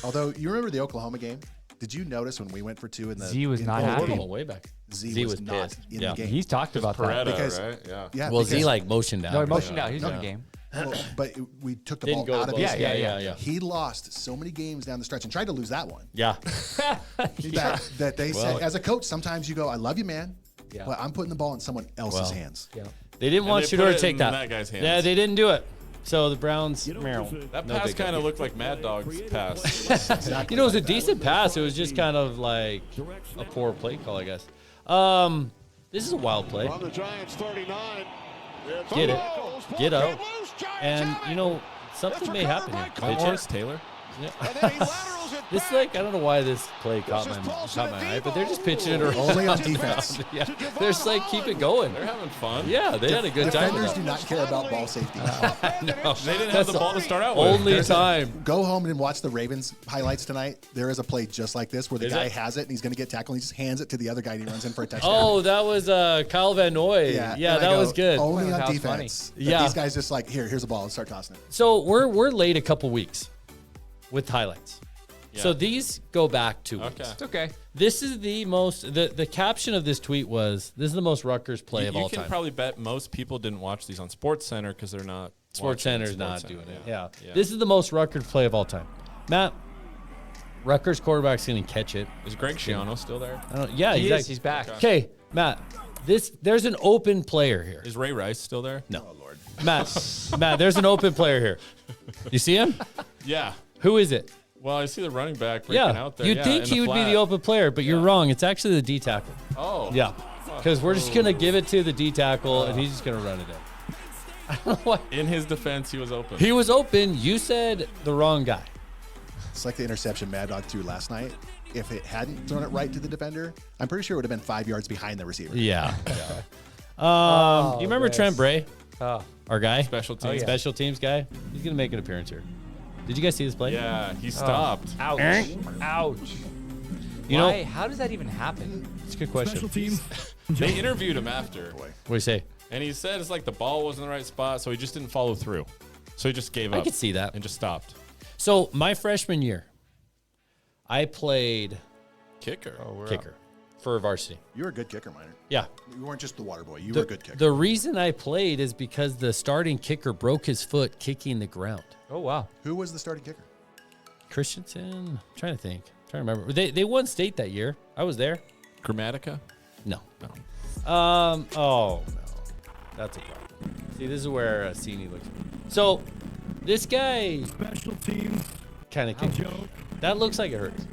Although, you remember the Oklahoma game? Did you notice when we went for two in the Z was in not the happy. game? Oh, way back. Z was not pissed. in Yeah. the game. He's talked about that. Beretta, Because- right? Yeah. Yeah, Well, Z because- like motioned down. No, he motioned out. He's in the game. well, but we took the Didn't ball go out the of ball. his Yeah. hand. He lost so many games down the stretch and tried to lose that one. Yeah. That they Well, said, as a coach, sometimes you go, I love you, man, Yeah. but I'm putting the ball in someone else's Well, hands. Yeah. They didn't want they put Shedeur it to take in that. that guy's hands. Yeah, they didn't do it. So the Browns, That no pass big kind deal. of looked like Mad Dog's pass. You know, it was a decent pass. It was just kind of like a poor play call, I guess. This is a wild play. On the Giants 39. Get it. Get out. And, you know, something may happen here. Pitch Morris it. Taylor. This is like, I don't know why this play caught my eye, but they're just pitching it around. Only on defense. Yeah. They're just like, keep it going. They're having fun. Yeah, they had a good time. Defenders with do that. not care about ball safety. No, They didn't have that's the ball to start out with. only time. Go home and watch the Ravens highlights tonight. There is a play just like this where the Is guy it? has it and he's going to get tackled. And he just hands it to the other guy and he runs in for a touchdown. Oh, that was Kyle Van Noy. Yeah, and I that go, was good. Only That on was funny. defense. But Yeah. These guys just like, here's a ball. Let's start tossing it. So we're late a couple weeks with highlights. So these go back 2 weeks. Okay. It's okay. This is the most, the caption of this tweet was, this is the most Rutgers play of all You can time. probably bet most people didn't watch these on SportsCenter because they're not. Sports watching Center's not SportsCenter, doing it. Yeah. Yeah. This is the most Rutgers play of all time. Matt, Rutgers quarterback's going to catch it. Is Greg Schiano still there? I don't, yeah, He is. exactly. He's back. Okay, Matt, there's an open player here. Is Ray Rice still there? No. Oh, Lord. Matt, there's an open player here. You see him? Yeah. Who is it? Well, I see the running back breaking Yeah, out there. you'd Yeah, think in he would be flat. the open player, but you're wrong. It's actually the D tackle. Oh. Yeah. Because we're just going to give it to the D tackle, and he's just going to run it in. I don't know why. In his defense, he was open. He was open. You said the wrong guy. It's like the interception Mad Dog threw last night. If it hadn't thrown it right to the defender, I'm pretty sure it would have been 5 yards behind the receiver. Yeah. You remember Trent Bray? Oh. Our guy? Special teams. Special teams guy? He's going to make an appearance here. Did you guys see this play? Yeah, he stopped. Ouch. Ouch. You Why? know, How does that even happen? it's a good question. They interviewed him after. What do you say? And he said it's like the ball wasn't in the right spot, so he just didn't follow through. So he just gave up. I could see that. And just stopped. So my freshman year, I played Kicker. kicker for varsity. You were a good kicker, Minor. Yeah. You weren't just the water boy. You were a good kicker. The reason I played is because the starting kicker broke his foot kicking the ground. Oh, wow. Who was the starting kicker? Christensen? I'm trying to think. Trying to remember. They won state that year. I was there. Grammatica? No. Oh, no. That's a problem. See, this is where Seaney looks. So, this guy Special teams. kind of kicked. That looks like it hurts.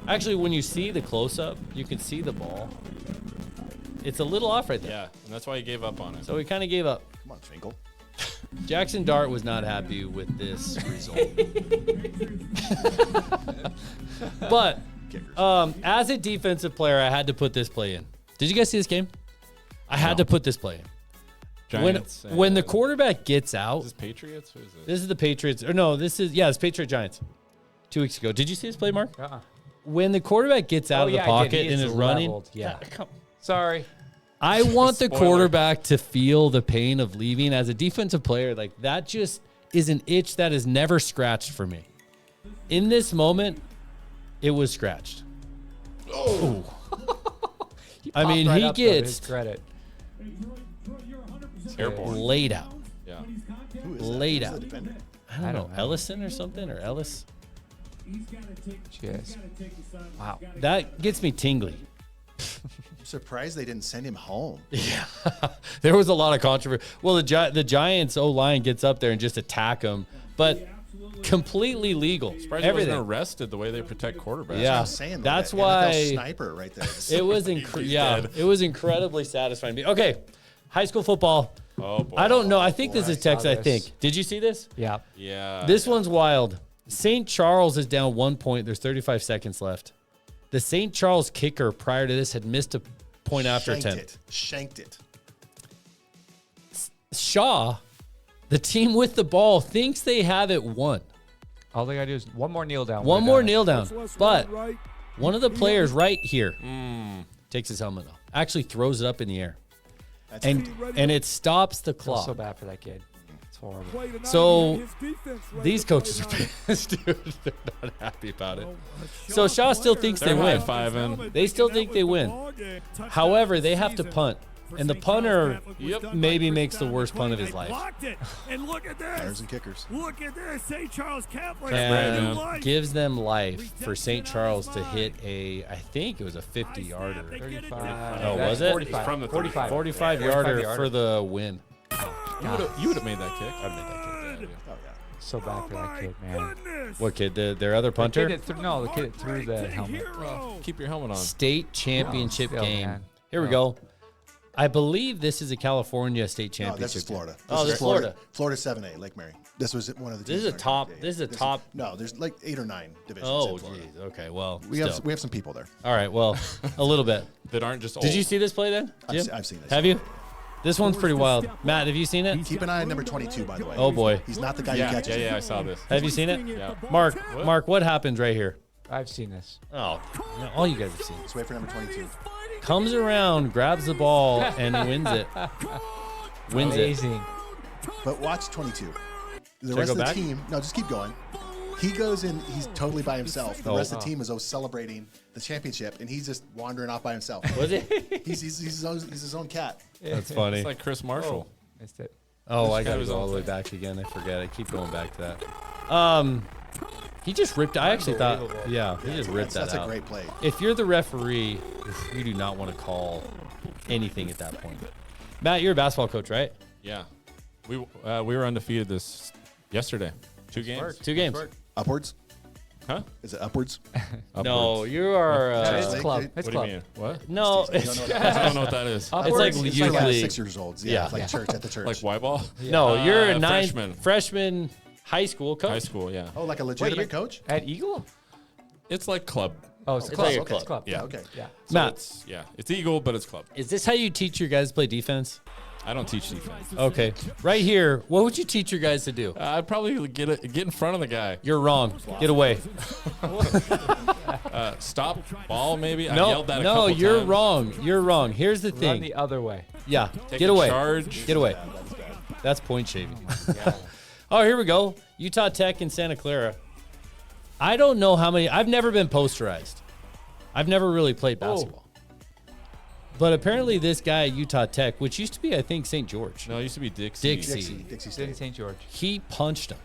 Actually, when you see the close-up, you can see the ball. It's a little off right there. Yeah, and that's why he gave up on it. So he kind of gave up. Come on, Finkel. Jackson Dart was not happy with this result. But as a defensive player, I had to put this play in. Did you guys see this game? I had to put this play in. Giants. When the quarterback gets out, Is this Patriots? Or is it? this is the Patriots. Or no, it's Patriot Giants. 2 weeks ago. Did you see this play, Mark? When the quarterback gets out of the pocket and is running, Yeah. Sorry. I want the Spoiler. quarterback to feel the pain of leaving. As a defensive player, like that just is an itch that is never scratched for me. In this moment, it was scratched. Oh. I mean, Popped right he up, though, to his gets credit. Airborne. laid out. Yeah. Who is Laid that? out. Who's the defender? I don't know, Ellison or something, or Ellis. Cheers. Wow. That gets me tingly. I'm surprised they didn't send him home. Yeah, there was a lot of controversy. Well, the Giants O-line gets up there and just attack him, but completely legal. Surprised he wasn't arrested the way they protect quarterbacks. Yeah, I'm saying, that's that why NFL sniper right there. it was it was incredibly satisfying. Okay, high school football. Oh, boy. I don't know. I think this is Texas. I this. think. Did you see this? Yeah. Yeah. This one's wild. St. Charles is down 1 point. There's 35 seconds left. The St. Charles kicker prior to this had missed a point after attempt. Shanked it. Shaw, the team with the ball, thinks they have it won. All they got to do is one more kneel down. One We're more done. kneel down. But Right. one of the players right here takes his helmet off. Actually throws it up in the air. That's And it stops the Feel clock. so bad for that kid. It's horrible. So these coaches are pissed, dude. They're not happy about it. So Shaw still thinks they They're win. high-fiving. They still think they win. However, they have to punt. And the punter maybe makes the worst punt of his life. Blocked it. And look at Punters this. and kickers. Look at this. St. Charles Catholic. And gives them life for St. Charles to hit I think it was a 50-yarder. 35. Oh, That's was it? 45. From the 45. 45-yarder for the win. You would have made that kick. I'd make that kick. Oh, yeah. So bad for that kid, man. What kid? Their other punter? The kid that threw the helmet. Keep your helmet on. State championship still, game. man. Here we go. I believe this is a California state No, championship. this is Florida. Oh, this is Florida. Florida 7A, Lake Mary. This was one of the. This is teams a in our top. group. This is a top. No, there's like 8 or 9 divisions. Oh, in Florida. geez. Okay. Well, We have some people there. All right. Well, a little bit. That aren't just old. Did you see this play then? Jim? I've seen this. Have you? This one's pretty wild. Matt, have you seen it? Keep an eye on number 22, by the way. Oh boy. He's not the guy Yeah, who catches. yeah, I saw this. Have you seen it? Yeah. Mark, what happens right here? I've seen this. Oh, no, all you guys have seen. Let's wait for number 22. Comes around, grabs the ball, and wins it. Wins it. Amazing. But watch 22. The Should I rest go of the back? team. No, just keep going. He goes in. He's totally by himself. The Oh. rest of the team is celebrating the championship, and he's just wandering off by himself. Was it? he's his own cat. That's funny. It's like Chris Marshall. Missed it. Oh, I guy got to was go on all the way thing. back again. I forget. I keep going back to that. He just ripped. I actually thought, yeah, he just ripped That's that a out. great play. If you're the referee, you do not want to call anything at that point. Matt, you're a basketball coach, right? Yeah. We were undefeated this yesterday. 2 games. 2 games. Upwards. Huh? Is it upwards? No, you are. It's club. It's What club. do you mean? What? No, I don't know what that is. it's like Upwards? It's usually. like 6 years old. Yeah, Yeah. Like church at the church. Like Y-ball? No, you're a freshman. freshman high school coach. High school, yeah. Oh, like a legitimate coach? At Eagle? It's like club. Oh, it's It's club. like a Okay, club. It's club. Yeah. Okay. Yeah. So Matt. it's Eagle, but it's club. Is this how you teach your guys to play defense? I don't teach defense. Okay, right here. What would you teach your guys to do? I'd probably get in front of the guy. You're wrong. Get away. Stop ball, maybe. I No, yelled that a no, couple you're times. wrong. You're wrong. Here's the Run thing. the other way. Yeah, Take get a away. charge. Get away. That's point shaving. Oh, here we go. Utah Tech in Santa Clara. I don't know how many. I've never been posterized. I've never really played basketball. But apparently this guy at Utah Tech, which used to be, I think, St. George. No, it used to be Dixie. Dixie City, State. St. George. He punched him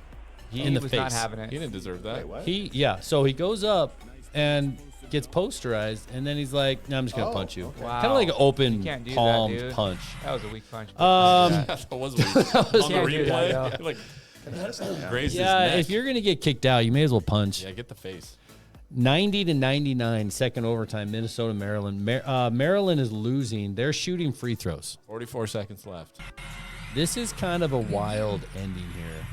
He in the was face. not having it. He didn't deserve that. So he goes up and gets posterized, and then he's like, "No, I'm just gonna punch you." Wow. Kind of like an open You can't do that, palmed dude. punch. That was a weak punch. That was weird. On the Can't do that, replay, like grazed Yeah, his neck. if you're gonna get kicked out, you may as well punch. Yeah, get the face. 90-99, second overtime, Minnesota, Maryland. Maryland is losing. They're shooting free throws. 44 seconds left. This is kind of a wild ending here.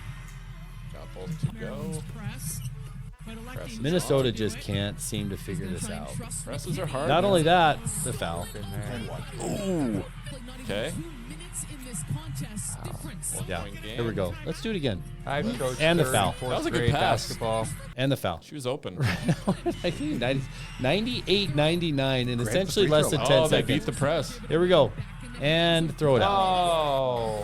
Got both to go. Presses Minnesota on. just can't seem to figure this out. Presses are hard. Not only that, the foul. Ooh. Okay. Yeah, here we go. Let's do it again. I've coached And the third foul. and fourth That was a good grade pass. basketball. And the foul. She was open. 98-99 in essentially less than 10 Oh, they seconds. beat the press. Here we go. And throw it out. Oh.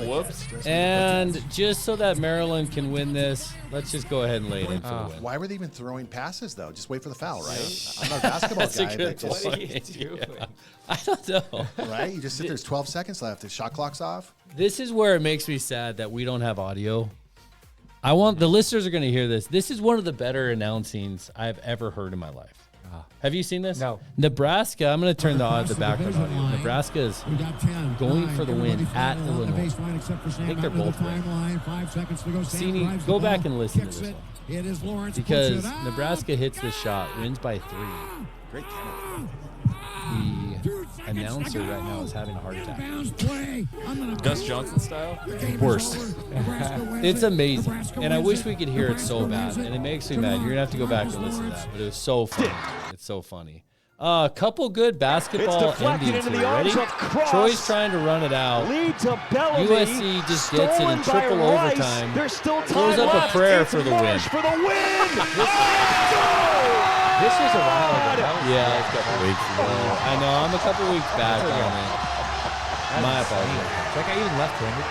Whoops. And just so that Maryland can win this, let's just go ahead and lay it in for the win. Why were they even throwing passes, though? Just wait for the foul, right? I'm not a basketball That's a guy, good but just, point. Yeah. I don't know. right? You just sit there's 12 seconds left. The shot clock's off. This is where it makes me sad that we don't have audio. I want the listeners are going to hear this. This is one of the better announcings I've ever heard in my life. Have you seen this? No. Nebraska. I'm going to turn the background audio. Nebraska is going for the win at Illinois. I think they're both winning. Seaney, go back and listen to this one. Because Nebraska hits this shot, wins by 3. Great camera. The announcer right now is having a heart attack. Gus Johnson style. Worst. It's amazing. And I wish we could hear it so bad. And it makes me mad. You're going to have to go back and listen to that. But it was so funny. It's so funny. A couple good basketball endings here. Ready? Troy's trying to run it out. USC just gets it in triple overtime. Throws up a prayer for the win. This was a while ago. Yeah, it's a couple weeks ago. I know. I'm a couple weeks back on it. My apologies. It's like I even left-handed.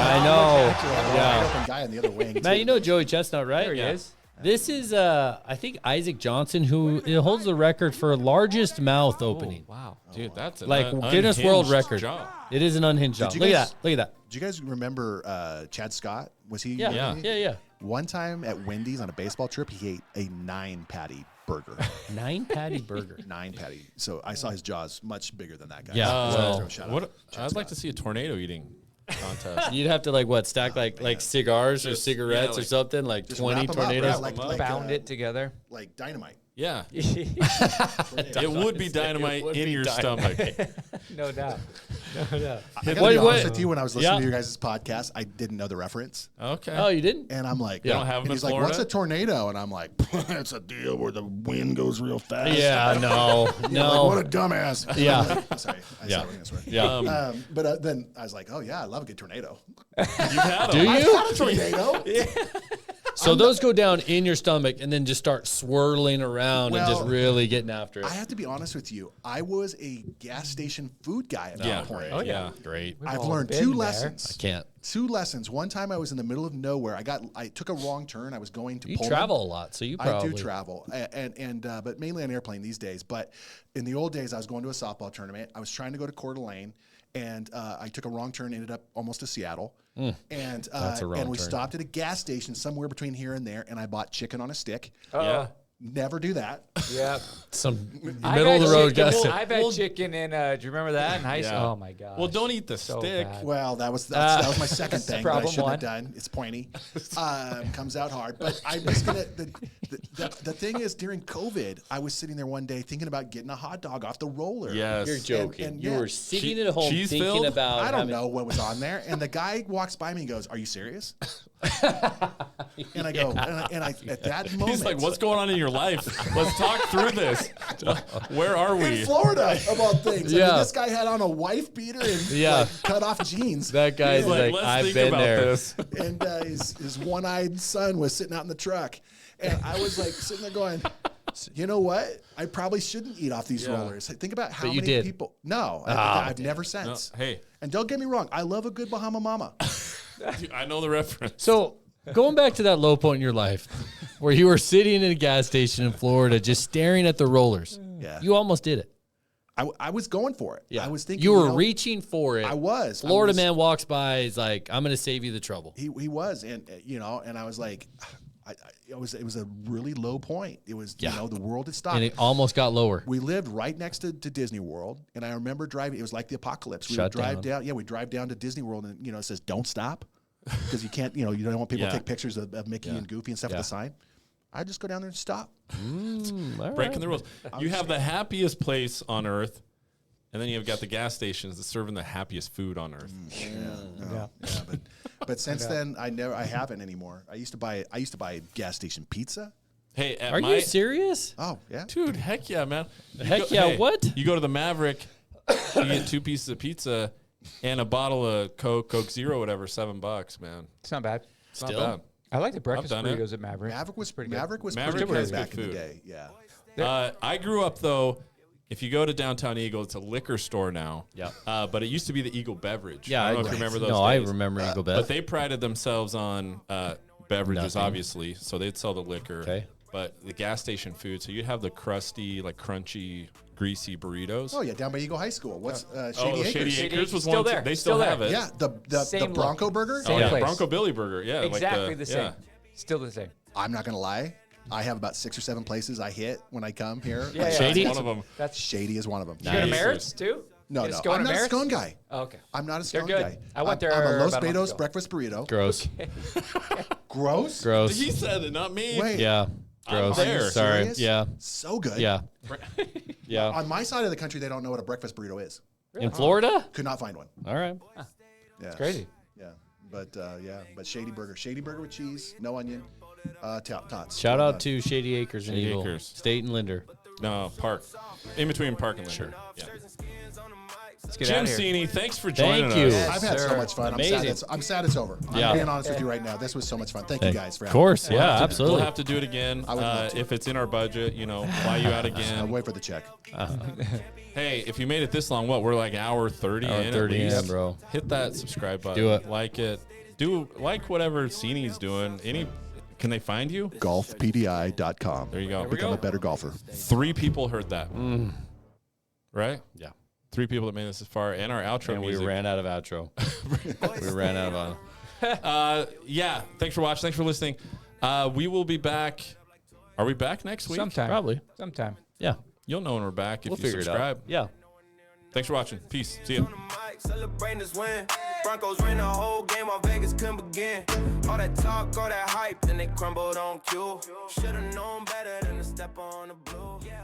I know. Wide Yeah. open guy on the other wing. Matt, you know Joey Chestnut, right? There he is. This is, I think, Isaac Johnson, who holds the record for largest mouth opening. Wow. Dude, that's an Like Guinness World unhinged Record. job. It is an unhinged job. you Look at guys- that. Look at that. Do you guys remember Chad Scott? Was he? Yeah. Yeah. One time at Wendy's on a baseball trip, he ate a 9-patty burger. 9-patty burger. 9-patty. So I saw his jaws much bigger than that guy. Yeah. So Well, throw a shout out What? to Chad I'd like Scott. to see a tornado eating contest. You'd have to stack like cigars or Just, cigarettes yeah, or something, like Just 20 wrap 'em up, tornadoes. right? Like, Bound it together. like dynamite. Yeah. It would be dynamite in your stomach. No doubt. No doubt. I gotta What- be what- honest with you. When I was listening Yeah. to your guys' podcast, I didn't know the reference, Okay. Oh, you didn't? and I'm like, don't have 'em and in he's like, "What's Florida? a tornado?" And I'm like, "It's a deal where the wind goes real fast." Yeah, no. Like, what a dumbass. Yeah. Sorry. I Yeah. said what I swear. Yeah. But then I was like, "Oh yeah, I love a good tornado." You've had Do them. I've you? had a tornado. So those go down in your stomach and then just start swirling around and just Well, really getting after it. I have to be honest with you. I was a gas station food guy at Yeah. that point. Oh, yeah. Great. I've all learned been 2 there. lessons. Can't. 2 lessons. One time I was in the middle of nowhere. I took a wrong turn. I was going to You Pullman. travel a lot, so you probably. I do travel, but mainly on airplane these days. But in the old days, I was going to a softball tournament. I was trying to go to Coeur d'Alene, and I took a wrong turn. Ended up almost to Seattle, That's a wrong and we turn. stopped at a gas station somewhere between here and there, and I bought chicken on a stick. Yeah. Never do that. Yeah. Some I've middle of the had road chicken- gossip. I've had chicken in. Do you remember that in high school? Yeah. Oh my god. Well, don't eat the So stick. bad. Well, that was my second thing that I problem shouldn't one. have done. It's pointy. Comes out hard. But I'm just gonna. The thing is, during COVID, I was sitting there one day thinking about getting a hot dog off the roller. Yes. You're joking. And you yeah, were sitting at home cheese thinking filled? about. I don't having- know what was on there, and the guy walks by me and goes, "Are you serious?" And I go, and I at that moment, He's like, what's going on in your life? Let's talk through this. Where are we? in Florida of all things. I Yeah. mean, this guy had on a wife beater and like, cut off jeans. That guy's He's like, let's I've think been about there. this. And his one-eyed son was sitting out in the truck, and I was like sitting there going, you know what? I probably shouldn't eat off these rollers. Think about how But you many did. people. No, I've never since. No, hey. And don't get me wrong, I love a good Bahama Mama. Dude, I know the reference. So going back to that low point in your life, where you were sitting in a gas station in Florida, just staring at the rollers. Yeah. You almost did it. I was going for it. I was thinking you were know, reaching for it. I was. Florida man walks by. He's like, "I'm going to save you the trouble." He was, and and I was like, it was a really low point. It was the world had stopped. And it almost got lower. We lived right next to Disney World, and I remember driving. It was like the apocalypse. We would Shut drive down. down. Yeah, we drive down to Disney World, and it says "Don't stop," because you can't. You don't want people to take pictures of Mickey and Goofy and stuff with the sign. I just go down there and stop. Breaking the rules. You have the happiest place on earth, and then you've got the gas stations that serving the happiest food on earth. But since then, I haven't anymore. I used to buy gas station pizza. Hey, Are you serious? Oh yeah, dude? Heck yeah, man. Heck yeah, what? You go to the Maverick, you get 2 pieces of pizza and a bottle of Coke Zero, whatever, $7, man. It's not bad. It's not bad. I like the breakfast done it. burritos at Maverick. Maverick was pretty Maverick good has back good in the food. day. Yeah. I grew up though. If you go to downtown Eagle, it's a liquor store now. Yeah. But it used to be the Eagle Beverage. Yeah, I don't know if you remember those. No, I days. remember Eagle Bev. But they prided themselves on beverages, Nothing. obviously. So they'd sell the liquor. Okay. But the gas station food, so you'd have the crusty, like crunchy, greasy burritos. Oh yeah, down by Eagle High School. What's Shady Acres? Shady Acres was Still one. there. They Still still there. have it. Yeah, the Same Bronco look. Burger. Same Oh, yeah, place. Bronco Billy Burger. Yeah, Exactly like the same. Still the same. I'm not gonna lie. I have about 6 or 7 places I hit when I come here. Yeah, yeah. Shady? One of them. That's Shady is one of them. You go to Nice. Merritt's too? No, You just no, go I'm to not a Merritt's? scone guy. Oh, okay. I'm not a They're scone good. guy. I went there I'm a Los about a month Betos ago. breakfast burrito. Gross. Gross. Gross. He said it, not me. Wait. Yeah. I'm Gross. there. Sorry. Serious? Yeah. So good. Yeah. Yeah. On my side of the country, they don't know what a breakfast burrito is. In Florida? Could not find one. All right. Yeah. Crazy. Yeah. But Shady Burger with cheese, no onion, tots. Shout out to Shady Acres and Shady Eagle. Acres. State and Linder. No, Park. In between Park and Linder. Yeah. Let's get Jim out of here. Seaney, thanks for joining Thank you. us. I've had so sir. much fun. Amazing. I'm sad it's over. Yeah. I'm being honest with you right now. This was so much fun. Thank you guys for Of having course. me. Yeah, We'll absolutely. have to do it again. I would love to. If it's in our budget, fly you out I'll again. wait for the check. Hey, if you made it this long, we're like hour 30 Hour in 30 at least. in, bro. Hit that subscribe button. Do it. Like it. Do like whatever Seaney's doing. Can they find you? Golfpdi.com. There you go. Become a better golfer. 3 people heard that. Right? Yeah. 3 people that made this far, and our outro And we music. ran out of outro. We ran out of Yeah. Thanks for watching. Thanks for listening. We will be back. Are we back next week? Sometime. Probably. Sometime. Yeah. You'll know when we're back if We'll you figure subscribe. it out. Yeah. Thanks for watching. Peace. See ya. Celebrating this win. Broncos ran the whole game while Vegas couldn't begin. All that talk, all that hype, then they crumbled on cue. Should've known better than to step on the blue.